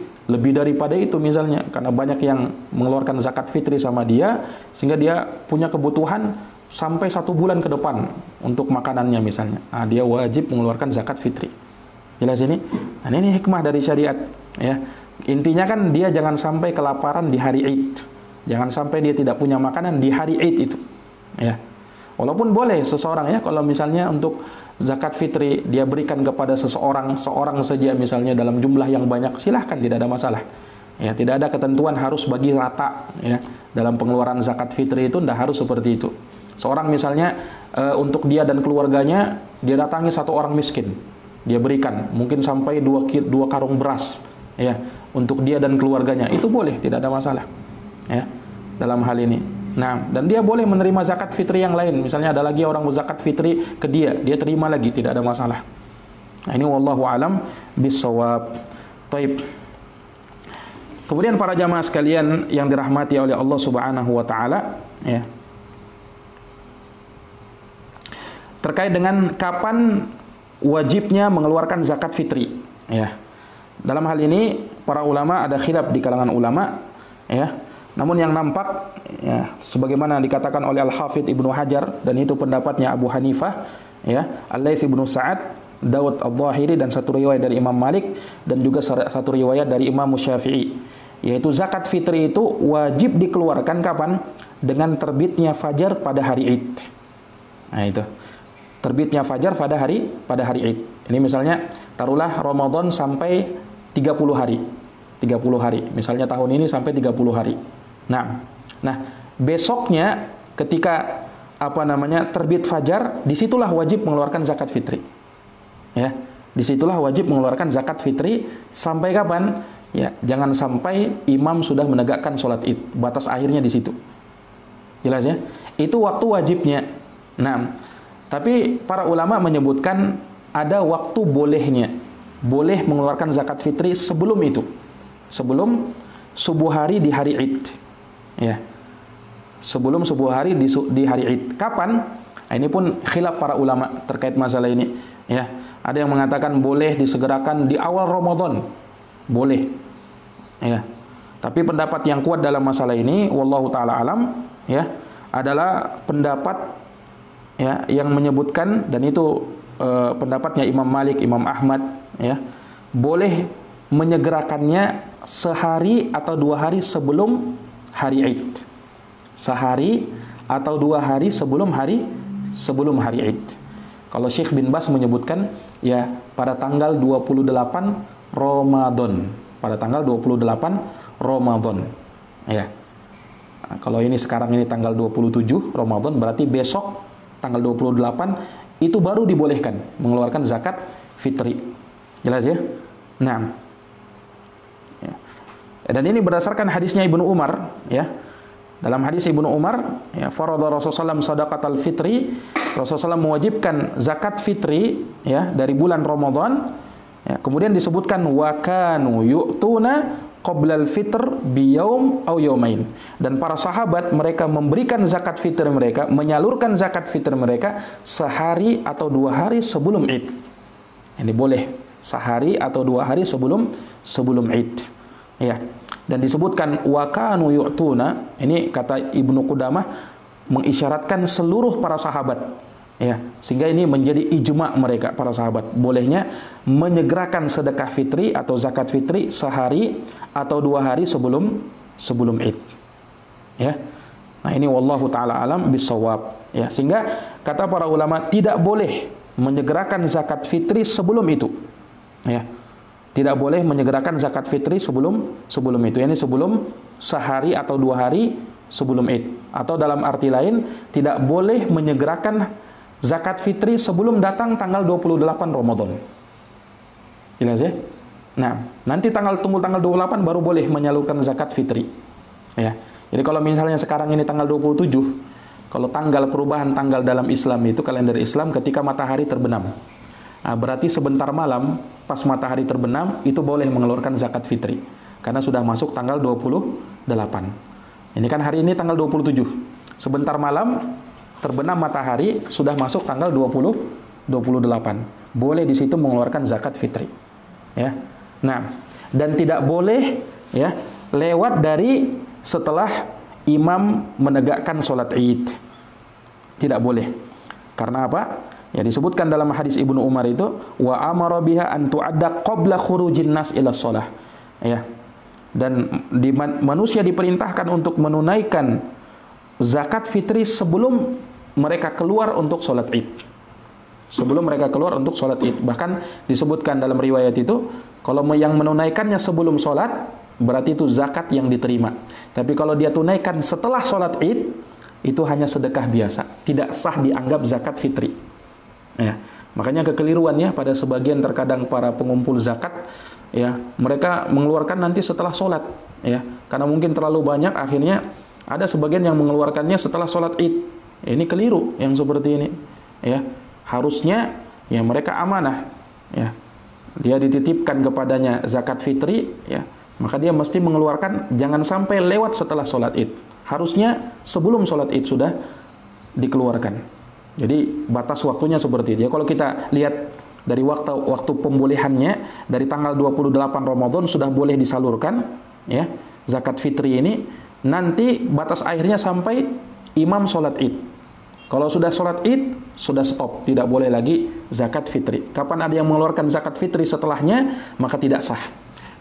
daripada itu misalnya, karena banyak yang mengeluarkan zakat fitri sama dia, sehingga dia punya kebutuhan sampai 1 bulan ke depan untuk makanannya misalnya. Nah, dia wajib mengeluarkan zakat fitri. Jelas ini? Nah, ini hikmah dari syariat, ya. Intinya kan dia jangan sampai kelaparan di hari Id. Jangan sampai dia tidak punya makanan di hari Id itu, ya. Walaupun boleh seseorang, ya, kalau misalnya untuk zakat fitri dia berikan kepada seorang saja misalnya dalam jumlah yang banyak, silahkan, tidak ada masalah. Ya, tidak ada ketentuan harus bagi rata, ya. Dalam pengeluaran zakat fitri itu tidak harus seperti itu. Seorang misalnya untuk dia dan keluarganya dia datangi 1 orang miskin, dia berikan mungkin sampai 2 karung beras, ya, untuk dia dan keluarganya, itu boleh, tidak ada masalah, ya, dalam hal ini. Nah, dan dia boleh menerima zakat fitri yang lain. Misalnya ada lagi orang zakat fitri ke dia terima lagi, tidak ada masalah. Nah, ini wallahu alam bissawab. Taib. Kemudian para jamaah sekalian yang dirahmati oleh Allah Subhanahu wa taala, ya. Terkait dengan kapan wajibnya mengeluarkan zakat fitri, ya. Dalam hal ini para ulama ada khilaf di kalangan ulama, ya. Namun yang nampak, ya, sebagaimana dikatakan oleh Al-Hafidh Ibnu Hajar, dan itu pendapatnya Abu Hanifah, ya, Al-Laits Ibnu Sa'ad, Daud Al-Dhahiri, dan satu riwayat dari Imam Malik, dan juga satu riwayat dari Imam Syafi'i, yaitu zakat fitri itu wajib dikeluarkan kapan? Dengan terbitnya fajar pada hari Id. Nah, itu. Terbitnya fajar pada hari Id. Ini misalnya taruhlah Ramadan sampai 30 hari. 30 hari. Misalnya tahun ini sampai 30 hari. Nah, besoknya ketika terbit fajar, disitulah wajib mengeluarkan zakat fitri. Ya, disitulah wajib mengeluarkan zakat fitri sampai kapan? Ya, jangan sampai imam sudah menegakkan sholat id. Batas akhirnya di situ. Jelas ya? Itu waktu wajibnya. Nah, tapi para ulama menyebutkan ada waktu bolehnya. Boleh mengeluarkan zakat fitri sebelum itu. Sebelum subuh hari di hari id. Ya. Sebelum subuh hari di hari id. Kapan? Nah, ini pun khilaf para ulama terkait masalah ini. Ya. Ada yang mengatakan boleh disegerakan di awal Ramadan. Boleh. Ya. Tapi pendapat yang kuat dalam masalah ini, wallahu taala alam, ya, adalah pendapat ya yang menyebutkan, dan itu pendapatnya Imam Malik, Imam Ahmad, ya, boleh menyegerakannya sehari atau 2 hari sebelum hari Id. Sehari atau 2 hari sebelum hari Id. Kalau Syekh bin Bas menyebutkan ya pada tanggal 28 Ramadan. Pada tanggal 28 Ramadan. Ya. Nah, kalau ini sekarang ini tanggal 27 Ramadan, berarti besok tanggal 28 itu baru dibolehkan mengeluarkan zakat fitri. Jelas ya? Nah. Ya. Dan ini berdasarkan hadisnya Ibnu Umar, ya. Dalam hadis Ibnu Umar, ya, farada Rasulullah sadaqatal fitri, Rasulullah mewajibkan zakat fitri ya dari bulan Ramadan. Ya, kemudian disebutkan wa kanu yu'tuna qoblal fitr biyaum au yaumain. Dan para sahabat mereka memberikan zakat fitr mereka, menyalurkan zakat fitr mereka sehari atau 2 hari sebelum Id. Ini boleh sehari atau 2 hari sebelum Id. Ya. Dan disebutkan wa kanu yu'tuna, ini kata Ibnu Qudamah mengisyaratkan seluruh para sahabat. Ya, sehingga ini menjadi ijma mereka para sahabat bolehnya menyegerakan sedekah fitri atau zakat fitri sehari atau 2 hari sebelum Id. Ya. Nah, ini wallahu taala alam bisawab. Ya, sehingga kata para ulama tidak boleh menyegerakan zakat fitri sebelum itu. Ya. Tidak boleh menyegerakan zakat fitri sebelum itu. Ini sebelum sehari atau 2 hari sebelum Id. Atau dalam arti lain, tidak boleh menyegerakan zakat fitri sebelum datang tanggal 28 Ramadan. Jelas ya? Nah, nanti tunggu tanggal 28 baru boleh menyalurkan zakat fitri. Ya. Jadi kalau misalnya sekarang ini tanggal 27, kalau tanggal perubahan tanggal dalam Islam itu kalender Islam ketika matahari terbenam. Nah, berarti sebentar malam pas matahari terbenam itu boleh mengeluarkan zakat fitri karena sudah masuk tanggal 28. Ini kan hari ini tanggal 27. Sebentar malam terbenam matahari sudah masuk tanggal 28. Boleh di situ mengeluarkan zakat fitri. Ya. Nah, dan tidak boleh ya lewat dari setelah imam menegakkan sholat Id. Tidak boleh. Karena apa? Ya disebutkan dalam hadis Ibnu Umar itu wa amara biha an tu'adda qabla khurujin nas ila shalah. Ya. Dan manusia diperintahkan untuk menunaikan zakat fitri sebelum mereka keluar untuk sholat Id. Sebelum mereka keluar untuk sholat Id. Bahkan disebutkan dalam riwayat itu, kalau yang menunaikannya sebelum sholat, berarti itu zakat yang diterima. Tapi kalau dia tunaikan setelah sholat Id, itu hanya sedekah biasa. Tidak sah dianggap zakat fitri. Ya. Makanya kekeliruan ya pada sebagian terkadang para pengumpul zakat, ya mereka mengeluarkan nanti setelah sholat. Ya. Karena mungkin terlalu banyak, akhirnya ada sebagian yang mengeluarkannya setelah sholat Id. Ini keliru yang seperti ini. Ya, harusnya ya mereka amanah. Ya, dia dititipkan kepadanya zakat fitri. Ya, maka dia mesti mengeluarkan jangan sampai lewat setelah sholat Id. Harusnya sebelum sholat Id sudah dikeluarkan. Jadi batas waktunya seperti itu. Ya, kalau kita lihat dari waktu pembolehannya dari tanggal 28 Ramadan sudah boleh disalurkan. Ya, zakat fitri ini nanti batas akhirnya sampai imam sholat Id. Kalau sudah sholat Id, sudah stop. Tidak boleh lagi zakat fitri. Kapan ada yang mengeluarkan zakat fitri setelahnya, maka tidak sah.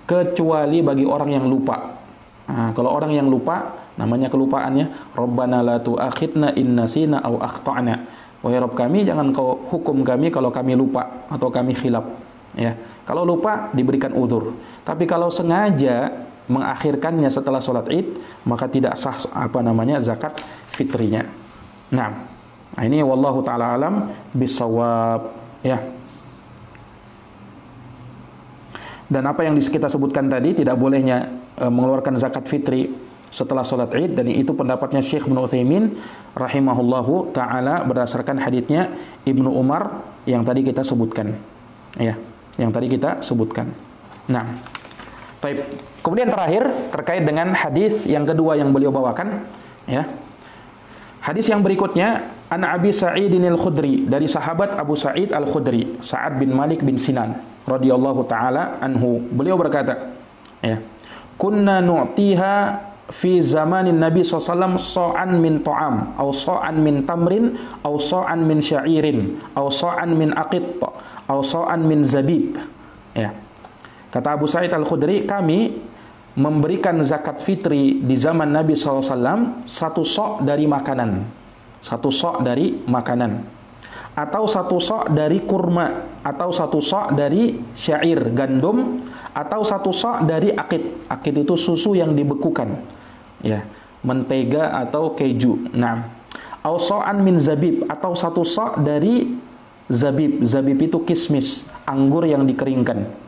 Kecuali bagi orang yang lupa. Nah, kalau orang yang lupa, namanya kelupaannya, Rabbana la tu'akhidna in nasina au akhta'na. Wahai Rabb kami, jangan kau hukum kami kalau kami lupa atau kami khilaf. Ya. Kalau lupa, diberikan udzur. Tapi kalau sengaja mengakhirkannya setelah sholat Id, maka tidak sah zakat fitrinya. Nah, ini wallahu taala alam bisawab. Ya. Dan apa yang kita sebutkan tadi, tidak bolehnya mengeluarkan zakat fitri setelah sholat Id, dan itu pendapatnya Syekh Ibnu Utsaimin rahimahullahu taala berdasarkan haditsnya Ibnu Umar yang tadi kita sebutkan. Ya, yang tadi kita sebutkan. Nah, baik. Kemudian terakhir terkait dengan hadis yang kedua yang beliau bawakan, ya. Hadis yang berikutnya, an Abi Sa'idin Al-Khudri, dari sahabat Abu Sa'id Al-Khudri, Sa'ad bin Malik bin Sinan radhiyallahu taala anhu. Beliau berkata, ya, kunna nu'tiha fi zamanin Nabi SAW sa'an min ta'am, atau sa'an min tamrin, atau sa'an min sya'irin, atau sa'an min aqit, atau sa'an min zabib. Ya. Kata Abu Sa'id Al-Khudri, kami memberikan zakat fitri di zaman Nabi SAW satu sok dari makanan, satu sok dari makanan, atau satu sok dari kurma, atau satu sok dari syair gandum, atau satu sok dari akid. Akid itu susu yang dibekukan, ya, mentega atau keju. Nah, au so'an min zabib, atau satu sok dari zabib. Zabib itu kismis, anggur yang dikeringkan.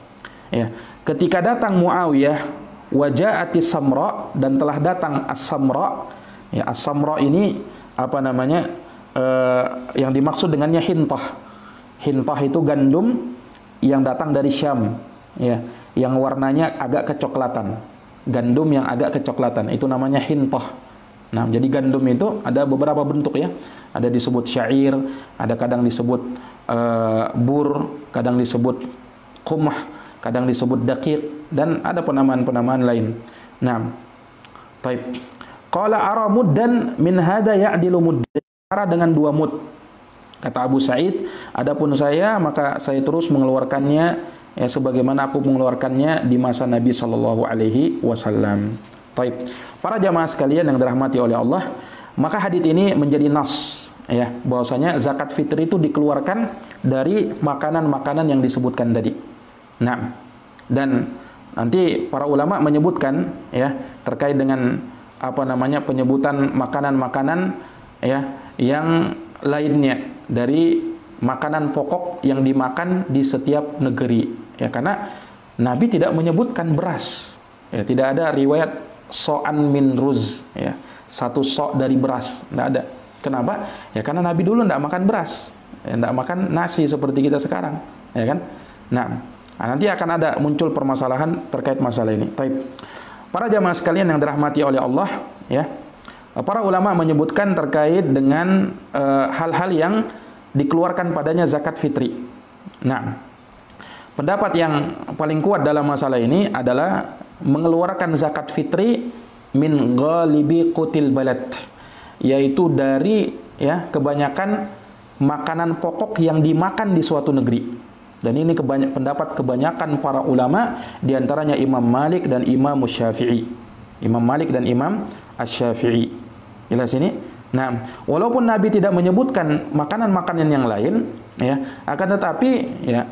Ya, ketika datang Muawiyah, waja'ati samra, dan telah datang as-samra. Ya, as-samra ini apa namanya? Yang dimaksud dengannya hintah. Hintah itu gandum yang datang dari Syam, ya, yang warnanya agak kecoklatan. Gandum yang agak kecoklatan itu namanya hintah. Nah, jadi gandum itu ada beberapa bentuk, ya. Ada disebut syair, ada kadang disebut bur, kadang disebut qumah, kadang disebut daqiq, dan ada penamaan-penamaan lain. Nah, taib. Qala ara muddan min hada ya'dilu muddan, dengan 2 mud. Kata Abu Sa'id, adapun saya, maka saya terus mengeluarkannya, ya, sebagaimana aku mengeluarkannya di masa Nabi sallallahu alaihi wasallam. Taib. Para jamaah sekalian yang dirahmati oleh Allah, maka hadits ini menjadi nas, ya, bahwasanya zakat fitri itu dikeluarkan dari makanan-makanan yang disebutkan tadi. Nah, dan nanti para ulama menyebutkan, ya, terkait dengan apa namanya penyebutan makanan-makanan, ya, yang lainnya dari makanan pokok yang dimakan di setiap negeri, ya, karena Nabi tidak menyebutkan beras, ya, tidak ada riwayat so'an min ruz, ya, satu sok dari beras, tidak ada. Kenapa? Ya, karena Nabi dulu tidak makan beras, ya, tidak makan nasi seperti kita sekarang, ya kan? Nah, nanti akan ada muncul permasalahan terkait masalah ini. Taib. Para jamaah sekalian yang dirahmati oleh Allah, ya, para ulama menyebutkan terkait dengan hal-hal yang dikeluarkan padanya zakat fitri. Nah, pendapat yang paling kuat dalam masalah ini adalah mengeluarkan zakat fitri min ghalibi qutil balad, yaitu dari, ya, kebanyakan makanan pokok yang dimakan di suatu negeri. Dan ini pendapat kebanyakan para ulama, diantaranya Imam Malik dan Imam Syafi'i. Imam Malik dan Imam Asy-Syafi'i. Jelas ini? Nah, walaupun Nabi tidak menyebutkan makanan-makanan yang lain, ya, akan tetapi, ya,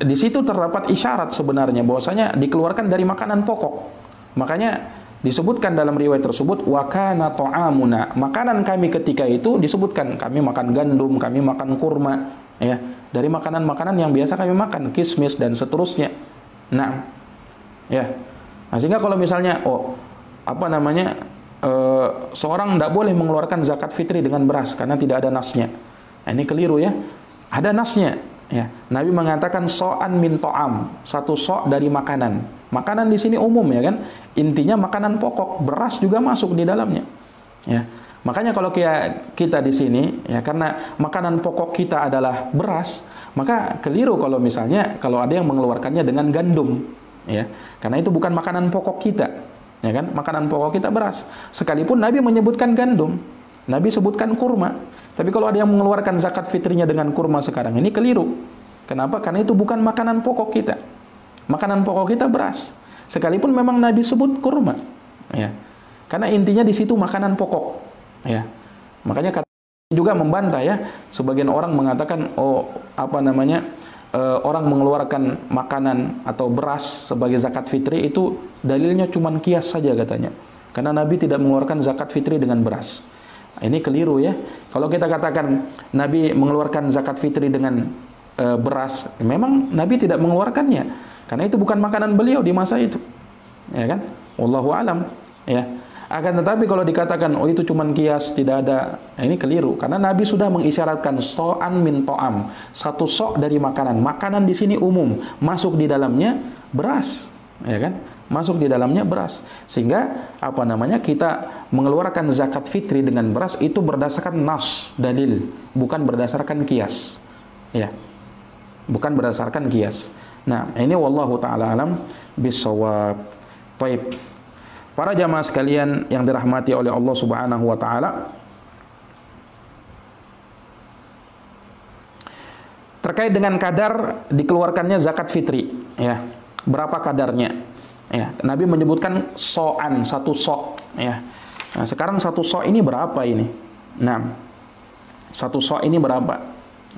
di situ terdapat isyarat sebenarnya bahwasanya dikeluarkan dari makanan pokok. Makanya disebutkan dalam riwayat tersebut, wa kana ta'amuna, makanan kami ketika itu disebutkan, kami makan gandum, kami makan kurma, ya, dari makanan-makanan yang biasa kami makan, kismis dan seterusnya. Nah, ya, nah, sehingga kalau misalnya, apa namanya, seorang tidak boleh mengeluarkan zakat fitri dengan beras karena tidak ada nasnya. Nah, ini keliru, ya. Ada nasnya, ya. Nabi mengatakan so'an min to'am, satu sok dari makanan. Makanan di sini umum, ya kan? Intinya makanan pokok, beras juga masuk di dalamnya, ya. Makanya kalau kita di sini, ya, karena makanan pokok kita adalah beras, maka keliru kalau misalnya kalau ada yang mengeluarkannya dengan gandum, ya, karena itu bukan makanan pokok kita, ya kan? Makanan pokok kita beras. Sekalipun Nabi menyebutkan gandum, Nabi sebutkan kurma, tapi kalau ada yang mengeluarkan zakat fitrinya dengan kurma sekarang, ini keliru. Kenapa? Karena itu bukan makanan pokok kita. Makanan pokok kita beras. Sekalipun memang Nabi sebut kurma, ya, karena intinya di situ makanan pokok. Ya, makanya kata juga membantah, ya, sebagian orang mengatakan, apa namanya, orang mengeluarkan makanan atau beras sebagai zakat fitri itu dalilnya cuma kias saja katanya, karena Nabi tidak mengeluarkan zakat fitri dengan beras. Ini keliru, ya. Kalau kita katakan Nabi mengeluarkan zakat fitri dengan beras, memang Nabi tidak mengeluarkannya, Karena itu bukan makanan beliau di masa itu. Ya kan? Wallahu alam. Ya. Akan tetapi kalau dikatakan oh itu cuman kias, tidak ada, nah, ini keliru karena Nabi sudah mengisyaratkan so'an min to'am, satu sok dari makanan. Makanan di sini umum, masuk di dalamnya beras, ya kan? Masuk di dalamnya beras. Sehingga apa namanya? Kita mengeluarkan zakat fitri dengan beras itu berdasarkan nas, dalil, bukan berdasarkan kias. Ya. Bukan berdasarkan kias. Nah, ini wallahu taala alam bisawab. Baik. Para jamaah sekalian yang dirahmati oleh Allah Subhanahu wa taala, terkait dengan kadar dikeluarkannya zakat fitri, ya. Berapa kadarnya? Ya, Nabi menyebutkan so'an, satu so', ya. Nah, sekarang satu so' ini berapa ini? Nah, satu so' ini berapa?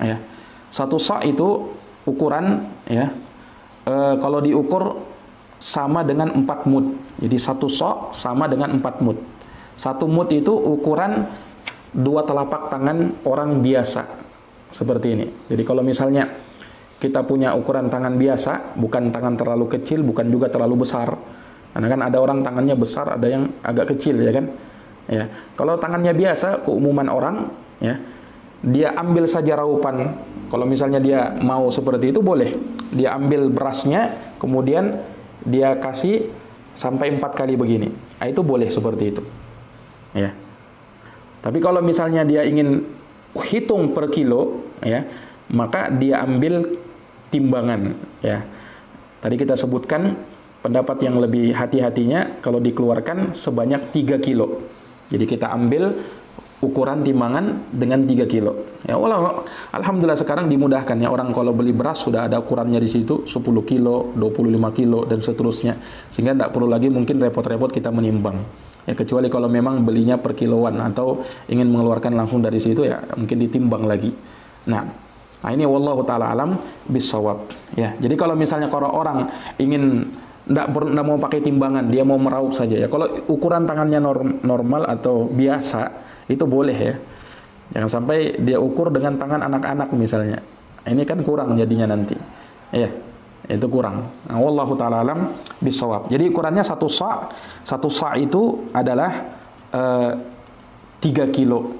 Ya. Satu so' itu ukuran, ya. Kalau diukur sama dengan 4 mud. Jadi satu sok sama dengan 4 mud. Satu mud itu ukuran 2 telapak tangan orang biasa. Seperti ini. Jadi kalau misalnya kita punya ukuran tangan biasa, bukan tangan terlalu kecil, bukan juga terlalu besar. Karena kan ada orang tangannya besar, ada yang agak kecil, ya kan? Ya. Kalau tangannya biasa, keumuman orang, ya, dia ambil saja raupan. Kalau misalnya dia mau seperti itu boleh. Dia ambil berasnya, kemudian dia kasih sampai 4 kali begini. Nah, itu boleh seperti itu. Ya. Tapi kalau misalnya dia ingin hitung per kilo, ya, maka dia ambil timbangan, ya. Tadi kita sebutkan pendapat yang lebih hati-hatinya kalau dikeluarkan sebanyak 3 kilo. Jadi kita ambil ukuran timbangan dengan 3 kilo. Ya Allah, alhamdulillah sekarang dimudahkan ya, orang kalau beli beras sudah ada ukurannya di situ 10 kilo, 25 kilo dan seterusnya. Sehingga tidak perlu lagi mungkin repot-repot kita menimbang. Ya kecuali kalau memang belinya per kiloan atau ingin mengeluarkan langsung dari situ ya mungkin ditimbang lagi. Nah ini wallahu taala alam bisawab. Ya, jadi kalau misalnya kalau orang ingin tidak mau pakai timbangan, dia mau meraup saja ya. Kalau ukuran tangannya normal atau biasa itu boleh ya. Jangan sampai dia ukur dengan tangan anak-anak misalnya. Ini kan kurang jadinya nanti. Ya, itu kurang. Nah, wallahu taala alam bisawab. Jadi ukurannya satu sa'. Satu sa' itu adalah 3 kilo.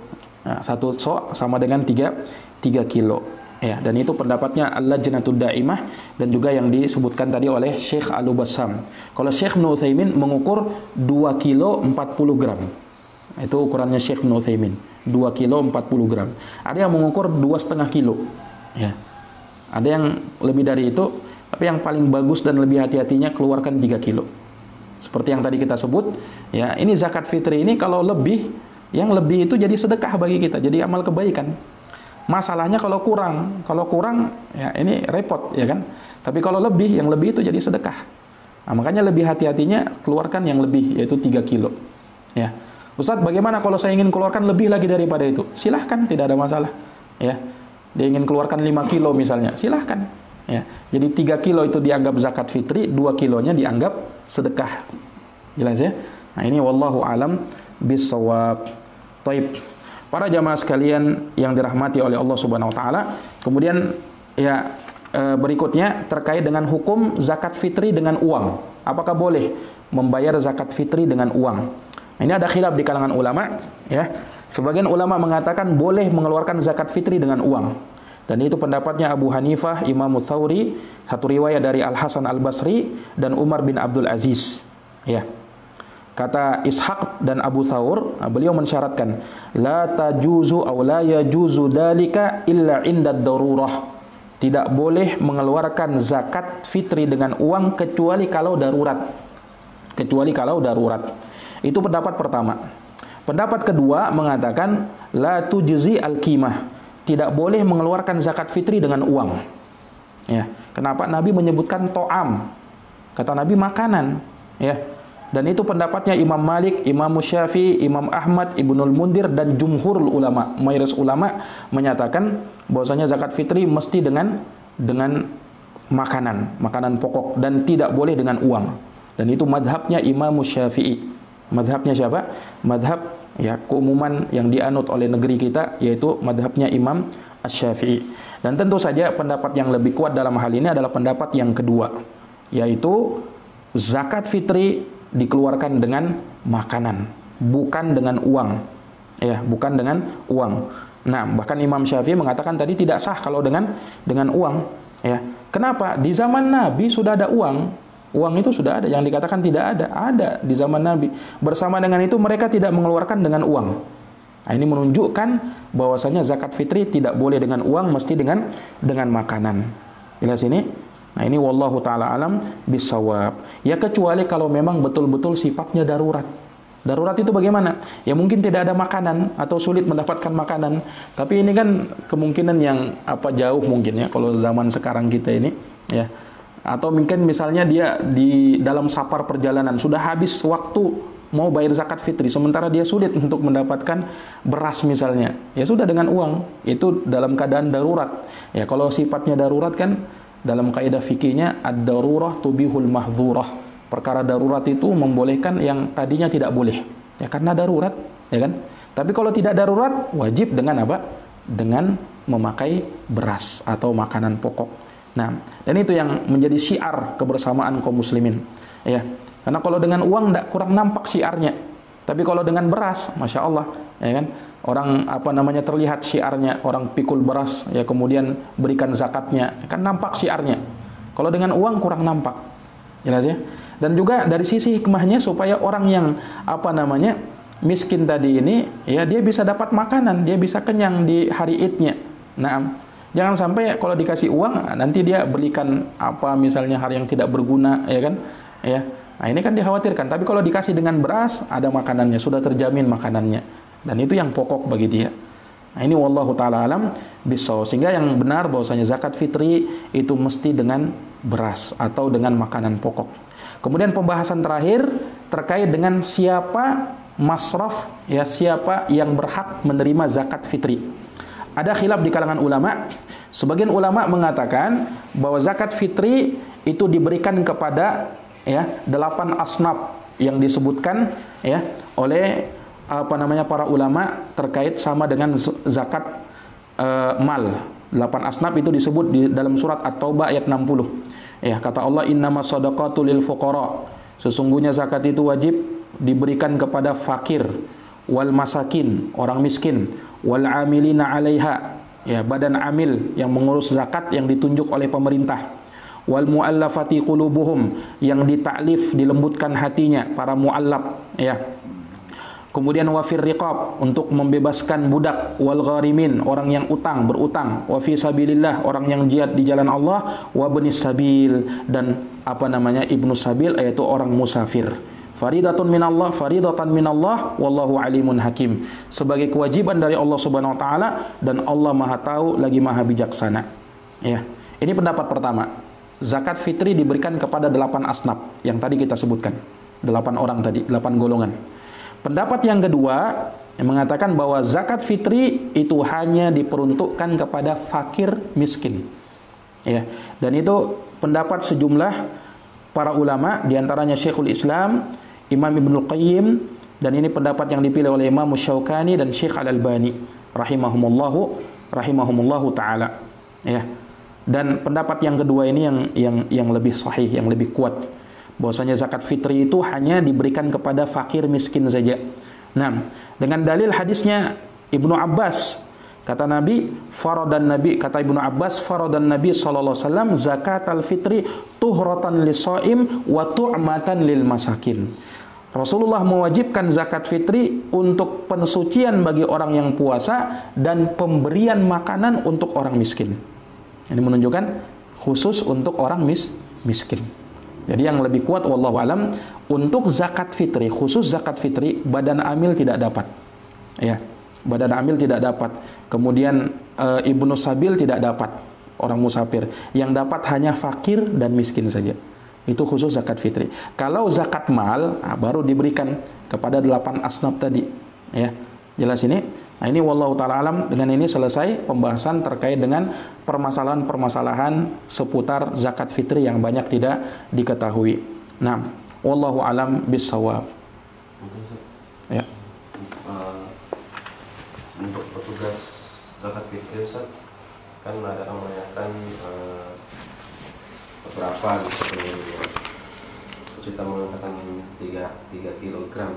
Nah, satu sa' sama dengan 3 kilo. Ya, dan itu pendapatnya Al-Lajnatud Daimah dan juga yang disebutkan tadi oleh Syekh Al-Bassam. Kalau Syekh Ibnu Utsaimin mengukur 2 kilo 40 gram. Itu ukurannya Syekh Ibnu Utsaimin, 2 kilo 40 gram. Ada yang mengukur 2,5 kilo. Ya. Ada yang lebih dari itu, tapi yang paling bagus dan lebih hati-hatinya keluarkan 3 kilo. Seperti yang tadi kita sebut, ya, ini zakat fitri ini kalau lebih, yang lebih itu jadi sedekah bagi kita, jadi amal kebaikan. Masalahnya kalau kurang ya ini repot ya kan. Tapi kalau lebih, yang lebih itu jadi sedekah. Nah, makanya lebih hati-hatinya keluarkan yang lebih, yaitu 3 kilo. Ya. Ustaz, bagaimana kalau saya ingin keluarkan lebih lagi daripada itu? Silahkan, tidak ada masalah. Ya, dia ingin keluarkan 5 kilo misalnya, silahkan. Ya, jadi 3 kilo itu dianggap zakat fitri, 2 kilonya dianggap sedekah. Jelas ya? Nah ini wallahu alam bisawab. Taib. Para jamaah sekalian yang dirahmati oleh Allah Subhanahu Wa Taala. Kemudian ya berikutnya terkait dengan hukum zakat fitri dengan uang. Apakah boleh membayar zakat fitri dengan uang? Ini ada khilaf di kalangan ulama, ya. Sebagian ulama mengatakan boleh mengeluarkan zakat fitri dengan uang. Dan itu pendapatnya Abu Hanifah, Imam Tsauri, satu riwayat dari Al Hasan Al Basri dan Umar bin Abdul Aziz. Ya. Kata Ishaq dan Abu Thawr, beliau mensyaratkan la tajuzu aw la yajuzu dalika illa inda darurah. Tidak boleh mengeluarkan zakat fitri dengan uang kecuali kalau darurat. Kecuali kalau darurat. Itu pendapat pertama. Pendapat kedua mengatakan la tujzi al-qimah. Tidak boleh mengeluarkan zakat fitri dengan uang. Ya, kenapa Nabi menyebutkan to'am? Kata Nabi makanan, ya. Dan itu pendapatnya Imam Malik, Imam Syafi'i, Imam Ahmad, Ibnul Mundir dan jumhurul ulama, mayoritas ulama menyatakan bahwasanya zakat fitri mesti dengan makanan pokok dan tidak boleh dengan uang. Dan itu madhabnya Imam Syafi'i. Madhabnya siapa? Madhab ya keumuman yang dianut oleh negeri kita, yaitu madhabnya Imam Asy-Syafi'i. Dan tentu saja pendapat yang lebih kuat dalam hal ini adalah pendapat yang kedua, yaitu zakat fitri dikeluarkan dengan makanan, bukan dengan uang. Ya, bukan dengan uang. Nah, bahkan Imam Syafi'i mengatakan tadi tidak sah kalau dengan uang. Ya, kenapa? Di zaman Nabi sudah ada uang. Uang itu sudah ada. Yang dikatakan tidak ada, ada di zaman Nabi. Bersama dengan itu mereka tidak mengeluarkan dengan uang. Nah, ini menunjukkan bahwasanya zakat fitri tidak boleh dengan uang, mesti dengan makanan. Jelas ini? Nah, ini wallahu taala alam bisawab. Ya, kecuali kalau memang betul-betul sifatnya darurat. Darurat itu bagaimana? Ya mungkin tidak ada makanan atau sulit mendapatkan makanan. Tapi ini kan kemungkinan yang jauh mungkin ya kalau zaman sekarang kita ini ya. Atau mungkin misalnya dia di dalam safar perjalanan sudah habis waktu mau bayar zakat fitri, sementara dia sulit untuk mendapatkan beras misalnya. Ya sudah dengan uang. Itu dalam keadaan darurat. Ya kalau sifatnya darurat kan dalam kaidah fikihnya ad-darurah tubihul mahdzurah. Perkara darurat itu membolehkan yang tadinya tidak boleh. Ya karena darurat, ya kan? Tapi kalau tidak darurat, wajib dengan apa? Dengan memakai beras atau makanan pokok. Nah, dan itu yang menjadi syiar kebersamaan kaum muslimin. Ya. Karena kalau dengan uang kurang nampak syiarnya. Tapi kalau dengan beras, Masya Allah, ya kan? Orang terlihat syiarnya, orang pikul beras, ya kemudian berikan zakatnya, kan nampak syiarnya. Kalau dengan uang kurang nampak. Jelas ya? Dan juga dari sisi hikmahnya supaya orang yang miskin tadi ini ya dia bisa dapat makanan, dia bisa kenyang di hari Idnya. Nah, jangan sampai kalau dikasih uang nanti dia belikan misalnya hal yang tidak berguna, ya kan? Ya. Nah, ini kan dikhawatirkan. Tapi kalau dikasih dengan beras ada makanannya, sudah terjamin makanannya. Dan itu yang pokok bagi dia. Nah, ini wallahu taala alam bisawab. Sehingga yang benar bahwasanya zakat fitri itu mesti dengan beras atau dengan makanan pokok. Kemudian pembahasan terakhir terkait dengan siapa masraf, ya siapa yang berhak menerima zakat fitri. Ada khilaf di kalangan ulama. Sebagian ulama mengatakan bahwa zakat fitri itu diberikan kepada 8 asnaf yang disebutkan ya oleh para ulama terkait sama dengan zakat mal. 8 asnaf itu disebut di dalam surat At-Taubah ayat 60. Ya, kata Allah, innamas shadaqatu lil fuqara. Sesungguhnya zakat itu wajib diberikan kepada fakir, wal masakin, orang miskin, wal amilina 'alaiha, ya badan amil yang mengurus zakat yang ditunjuk oleh pemerintah, wal muallafati qulubuhum, yang ditaklif dilembutkan hatinya, para muallaf, ya. Kemudian wafir riqab, untuk membebaskan budak, wal gharimin, orang yang berutang, wa fi sabilillah, orang yang jihad di jalan Allah, wa ibnis sabil, dan ibnu sabil, yaitu orang musafir. Faridatun faridatan minallah, wallahu alimun hakim. Sebagai kewajiban dari Allah Subhanahu wa taala, dan Allah Maha tahu lagi Maha bijaksana. Ya. Ini pendapat pertama. Zakat fitri diberikan kepada 8 asnaf yang tadi kita sebutkan. 8 orang tadi, 8 golongan. Pendapat yang kedua yang mengatakan bahwa zakat fitri itu hanya diperuntukkan kepada fakir miskin. Ya, dan itu pendapat sejumlah para ulama, diantaranya Syekhul Islam, Imam Ibnul Qayyim, dan ini pendapat yang dipilih oleh Imam Syaukani dan Syekh Al-Albani rahimahumullahu taala. Ya. Dan pendapat yang kedua ini yang lebih sahih, yang lebih kuat. Bahwasanya zakat fitri itu hanya diberikan kepada fakir miskin saja. Nah, dengan dalil hadisnya Ibnu Abbas, kata Ibnu Abbas, faradan Nabi sallallahu alaihi wasallam zakatal fitri tuhratan lis-shaim wa tu'matan lil masakin. Rasulullah mewajibkan zakat fitri untuk pensucian bagi orang yang puasa dan pemberian makanan untuk orang miskin. Ini menunjukkan khusus untuk orang miskin. Jadi yang lebih kuat wallahu alam, untuk zakat fitri, khusus zakat fitri, badan amil tidak dapat. Ya, badan amil tidak dapat. Kemudian ibnu sabil tidak dapat, orang musafir. Yang dapat hanya fakir dan miskin saja. Itu khusus zakat fitri. Kalau zakat mal, baru diberikan kepada 8 asnaf tadi. Ya, jelas ini. Nah, ini wallahu ta'ala alam. Dengan ini selesai pembahasan terkait dengan permasalahan-permasalahan seputar zakat fitri yang banyak tidak diketahui. Nah, wallahu alam bissawab. Ya. Untuk petugas zakat fitri, Ustaz, kan ada yang menanyakan beberapa seperti kita mengatakan 3 kilogram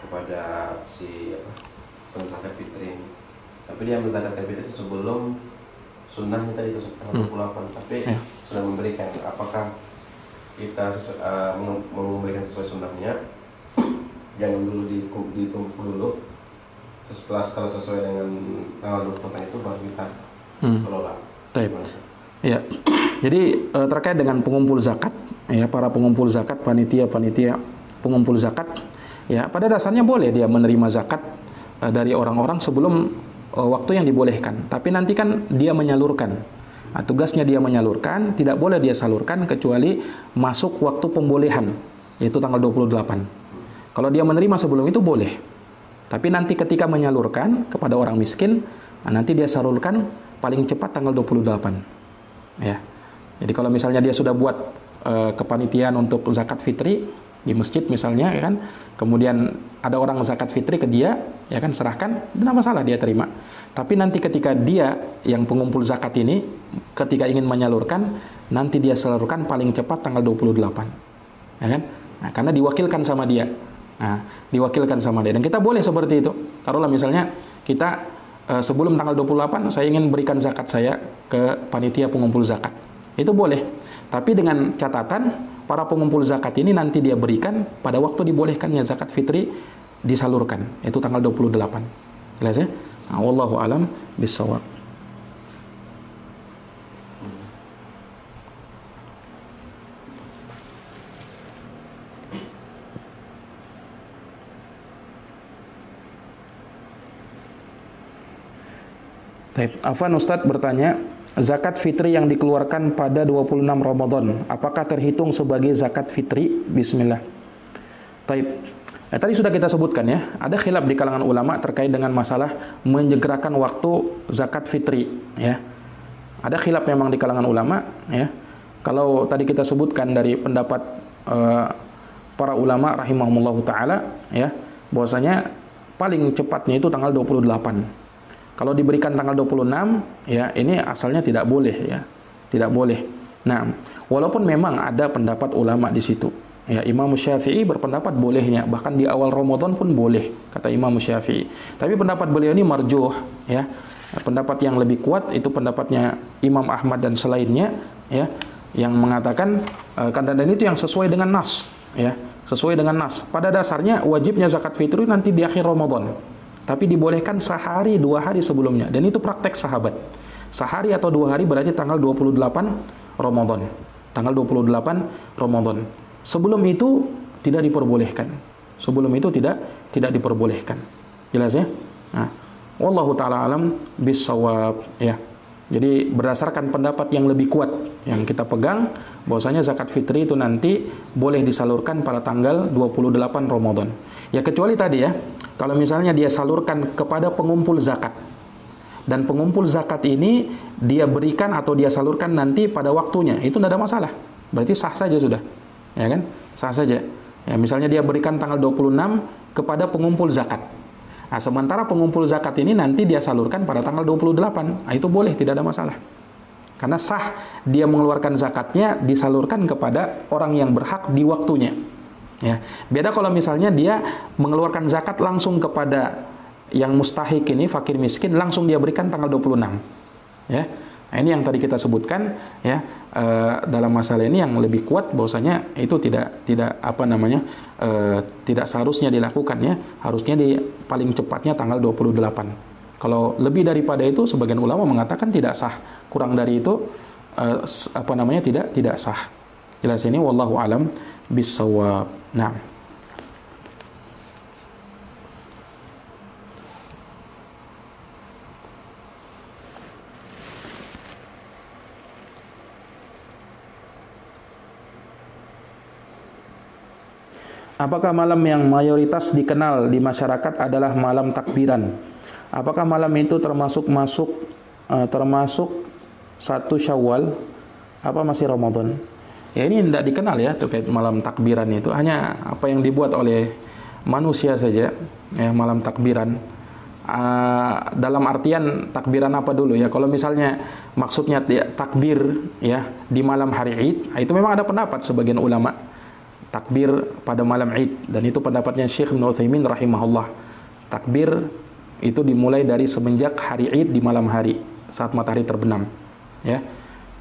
kepada si penzakat fitri ini. Tapi dia menzakatkan fitri sebelum sunnahnya tadi itu tanggal 28, tapi sudah memberikan. Apakah kita memberikan sesuai sunnahnya? Jangan dulu ditumpuk dulu. Setelah sesuai dengan tanggal 28 itu baru kita kelola. Ya. Jadi terkait dengan pengumpul zakat, ya, para pengumpul zakat, panitia pengumpul zakat, ya, pada dasarnya boleh dia menerima zakat dari orang-orang sebelum waktu yang dibolehkan. Tapi nanti kan dia menyalurkan. Nah, tugasnya dia menyalurkan, tidak boleh dia salurkan kecuali masuk waktu pembolehan, yaitu tanggal 28. Kalau dia menerima sebelum itu boleh. Tapi nanti ketika menyalurkan kepada orang miskin, nanti dia salurkan paling cepat tanggal 28. Ya. Jadi kalau misalnya dia sudah buat kepanitiaan untuk zakat fitri di masjid misalnya, ya kan, kemudian ada orang zakat fitri ke dia, ya kan, serahkan, tidak masalah dia terima. Tapi nanti ketika dia yang pengumpul zakat ini ketika ingin menyalurkan, nanti dia salurkan paling cepat tanggal 28, ya kan? Nah, karena diwakilkan sama dia. Nah, diwakilkan sama dia, dan kita boleh seperti itu. Taruhlah misalnya kita sebelum tanggal 28 saya ingin berikan zakat saya ke panitia pengumpul zakat. Itu boleh. Tapi dengan catatan para pengumpul zakat ini nanti dia berikan pada waktu dibolehkannya zakat fitri disalurkan, itu tanggal 28. Jelas ya? Nah, wallahu alam bissawab. Afwan Ustadz bertanya, zakat fitri yang dikeluarkan pada 26 Ramadan, apakah terhitung sebagai zakat fitri? Bismillah. Tadi sudah kita sebutkan ya, ada khilaf di kalangan ulama terkait dengan masalah menyegerakan waktu zakat fitri. Ya, ada khilaf memang di kalangan ulama. Ya, kalau tadi kita sebutkan dari pendapat para ulama rahimahumullahu taala, ya, bahwasanya paling cepatnya itu tanggal 28. Kalau diberikan tanggal 26, ya ini asalnya tidak boleh, ya. Tidak boleh. Nah, walaupun memang ada pendapat ulama di situ. Ya, Imam Syafi'i berpendapat bolehnya, bahkan di awal Ramadan pun boleh, kata Imam Syafi'i. Tapi pendapat beliau ini marjuh, ya. Pendapat yang lebih kuat itu pendapatnya Imam Ahmad dan selainnya, ya, yang mengatakan dan itu yang sesuai dengan nas, ya. Sesuai dengan nas. Pada dasarnya wajibnya zakat fitri nanti di akhir Ramadan. Tapi dibolehkan sehari 2 hari sebelumnya, dan itu praktek sahabat. Sehari atau 2 hari berarti tanggal 28 Ramadan. Tanggal 28 Ramadan. Sebelum itu tidak diperbolehkan. Sebelum itu tidak diperbolehkan. Jelas ya? Nah, wallahu taala alam bissawab, ya. Jadi berdasarkan pendapat yang lebih kuat yang kita pegang, bahwasanya zakat fitri itu nanti boleh disalurkan pada tanggal 28 Ramadan. Ya kecuali tadi ya, kalau misalnya dia salurkan kepada pengumpul zakat, dan pengumpul zakat ini dia berikan atau dia salurkan nanti pada waktunya, itu tidak ada masalah. Berarti sah saja sudah. Ya kan? Sah saja. Ya, misalnya dia berikan tanggal 26 kepada pengumpul zakat. Nah, sementara pengumpul zakat ini nanti dia salurkan pada tanggal 28. Nah, itu boleh, tidak ada masalah. Karena sah dia mengeluarkan zakatnya disalurkan kepada orang yang berhak di waktunya. Ya. Beda kalau misalnya dia mengeluarkan zakat langsung kepada yang mustahik ini, fakir miskin, langsung dia berikan tanggal 26. Ya. Nah, ini yang tadi kita sebutkan, ya, dalam masalah ini yang lebih kuat bahwasanya itu tidak tidak seharusnya dilakukan, ya. Harusnya di paling cepatnya tanggal 28. Kalau lebih daripada itu sebagian ulama mengatakan tidak sah. Kurang dari itu tidak sah. Jelas ini wallahu alam bissawab. Nah, apakah malam yang mayoritas dikenal di masyarakat adalah malam takbiran? Apakah malam itu termasuk 1 Syawal? Apa masih Ramadan? Ya ini tidak dikenal ya terkait malam takbiran itu. Hanya apa yang dibuat oleh manusia saja, ya, malam takbiran. dalam artian takbiran apa dulu ya? Kalau misalnya maksudnya takbir ya di malam hari Id, itu memang ada pendapat sebagian ulama takbir pada malam Id, dan itu pendapatnya Syekh Ibnu Utsaimin rahimahullah. Takbir itu dimulai dari semenjak hari Id di malam hari saat matahari terbenam ya.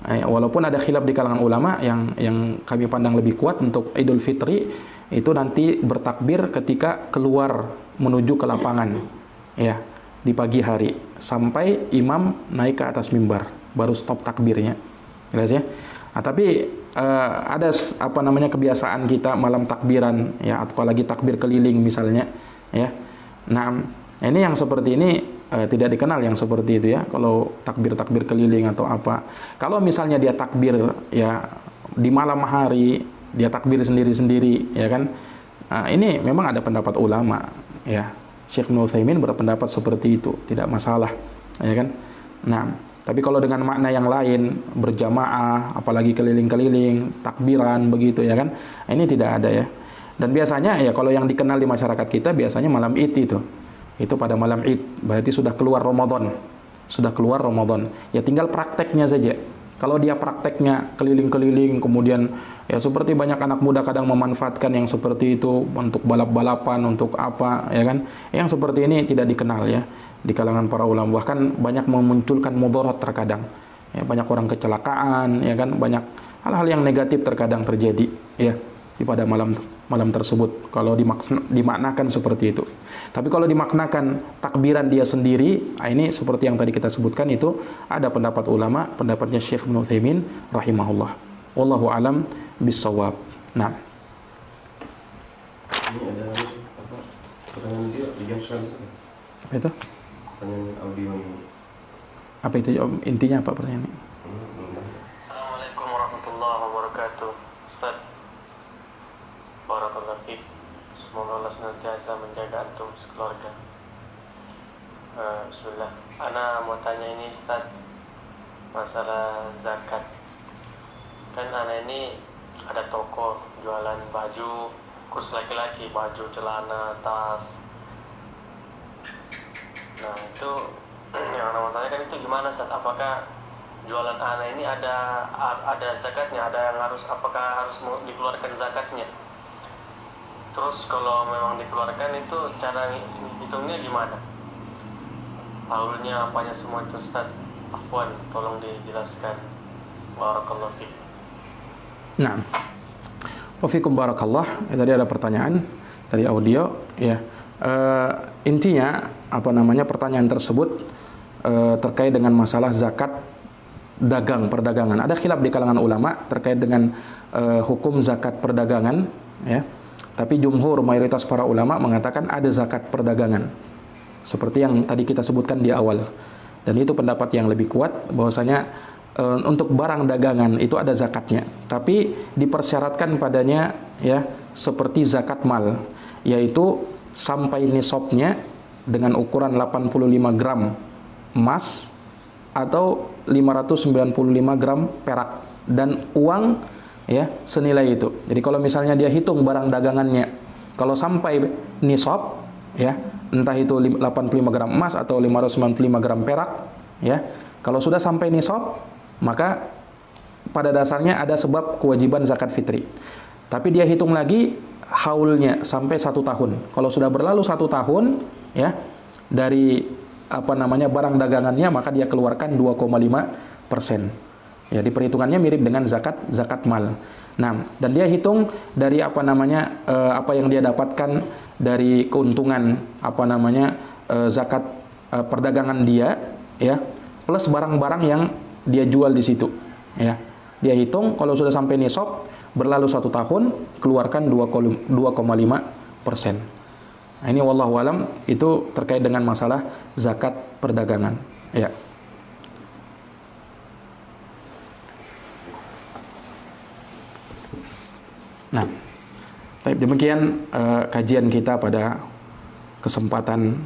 Walaupun ada khilaf di kalangan ulama, yang kami pandang lebih kuat untuk Idul Fitri itu nanti bertakbir ketika keluar menuju ke lapangan ya di pagi hari sampai imam naik ke atas mimbar, baru stop takbirnya. Jelas ya? Tapi ada apa namanya kebiasaan kita malam takbiran ya, apalagi takbir keliling misalnya ya. Nah, ini yang seperti ini tidak dikenal yang seperti itu ya, kalau takbir keliling atau apa. Kalau misalnya dia takbir ya di malam hari, dia takbir sendiri-sendiri ya kan, ini memang ada pendapat ulama ya. Syekh Ibnu Utsaimin berpendapat seperti itu, tidak masalah ya kan. Nah, tapi kalau dengan makna yang lain, berjamaah apalagi keliling-keliling takbiran begitu ya kan, ini tidak ada ya. Dan biasanya ya kalau yang dikenal di masyarakat kita biasanya malam Id itu pada malam Id, berarti sudah keluar Ramadan. Sudah keluar Ramadan. Ya tinggal prakteknya saja. Kalau dia prakteknya keliling-keliling, kemudian ya seperti banyak anak muda kadang memanfaatkan yang seperti itu untuk balap-balapan, untuk apa, ya kan? Yang seperti ini tidak dikenal ya di kalangan para ulama. Bahkan banyak memunculkan mudarat terkadang. Ya, banyak orang kecelakaan, ya kan? Banyak hal-hal yang negatif terkadang terjadi ya di pada malam tersebut kalau dimaknakan seperti itu. Tapi kalau dimaknakan takbiran dia sendiri, ini seperti yang tadi kita sebutkan, itu ada pendapat ulama, pendapatnya Syekh Ibnu Utsaimin rahimahullah. Wallahu alam bissawab. Nah, ini ada apa pertanyaan dia dijawab selanjutnya. Apa itu? Pertanyaan audio ini. Apa itu intinya, apa pertanyaannya? Assalamualaikum warahmatullahi wabarakatuh. Ustaz, barakallahu fiik. Semoga Allah senantiasa menjaga antum sekeluarga. Bismillah. Ana mau tanya ini Ustaz, masalah zakat. Kan ana ini ada toko jualan baju khusus laki-laki, baju, celana, tas. Nah itu yang ana mau tanyakan itu gimana Ustaz? Apakah jualan ana ini ada zakatnya? Ada yang apakah harus dikeluarkan zakatnya? Terus kalau memang dikeluarkan itu cara hitungnya gimana? Haulnya apanya semua itu Ustaz? Afwan, tolong dijelaskan. Barakallahu fiik. Nah, wafikum barakallah. Tadi ada pertanyaan dari audio ya. Intinya apa namanya pertanyaan tersebut terkait dengan masalah zakat perdagangan. Ada khilaf di kalangan ulama terkait dengan hukum zakat perdagangan ya. Tapi jumhur, mayoritas para ulama mengatakan ada zakat perdagangan. Seperti yang tadi kita sebutkan di awal. Dan itu pendapat yang lebih kuat bahwasanya untuk barang dagangan itu ada zakatnya. Tapi dipersyaratkan padanya ya seperti zakat mal, yaitu sampai nisabnya dengan ukuran 85 gram emas atau 595 gram perak dan uang ya senilai itu. Jadi kalau misalnya dia hitung barang dagangannya, kalau sampai nisab ya, entah itu 85 gram emas atau 595 gram perak ya, kalau sudah sampai nisab maka pada dasarnya ada sebab kewajiban zakat fitri. Tapi dia hitung lagi haulnya sampai 1 tahun. Kalau sudah berlalu 1 tahun ya dari apa namanya barang dagangannya, maka dia keluarkan 2,5%. Ya, diperhitungannya mirip dengan zakat mal. Nah, dan dia hitung dari apa namanya apa yang dia dapatkan dari keuntungan apa namanya zakat perdagangan dia ya, plus barang-barang yang dia jual di situ ya. Dia hitung kalau sudah sampai nisab, berlalu 1 tahun, keluarkan 2,5%. Nah, ini wallahu alam itu terkait dengan masalah zakat perdagangan ya. Nah, demikian kajian kita pada kesempatan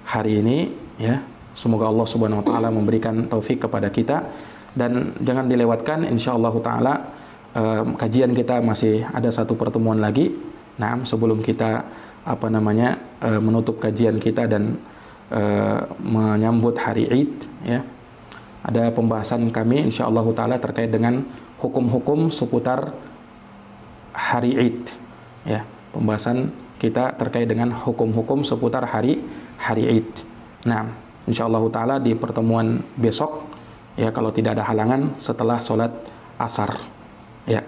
hari ini ya. Semoga Allah Subhanahu wa taala memberikan taufik kepada kita, dan jangan dilewatkan insyaallah taala kajian kita masih ada 1 pertemuan lagi. Nah, sebelum kita apa namanya menutup kajian kita dan menyambut hari Id, ya. Ada pembahasan kami insyaallah taala terkait dengan hukum-hukum seputar hari Id, ya. Pembahasan kita terkait dengan hukum-hukum seputar hari Id. Nah, insyaallah taala di pertemuan besok, ya, kalau tidak ada halangan setelah sholat asar, ya.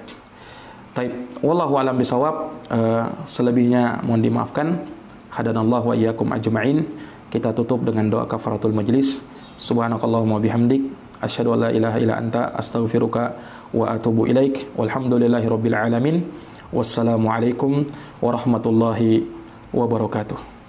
Taib, wallahu alam bisawab. Selebihnya mohon dimaafkan. Hadanallahu wa iyyakum ajma'in. Kita tutup dengan doa kafaratul majlis. Subhanakallahumma bihamdik, asyhadu an la ilaha illa anta, astaghfiruka wa atubu ilaik. Walhamdulillahirabbil alamin. Wassalamualaikum warahmatullahi wabarakatuh.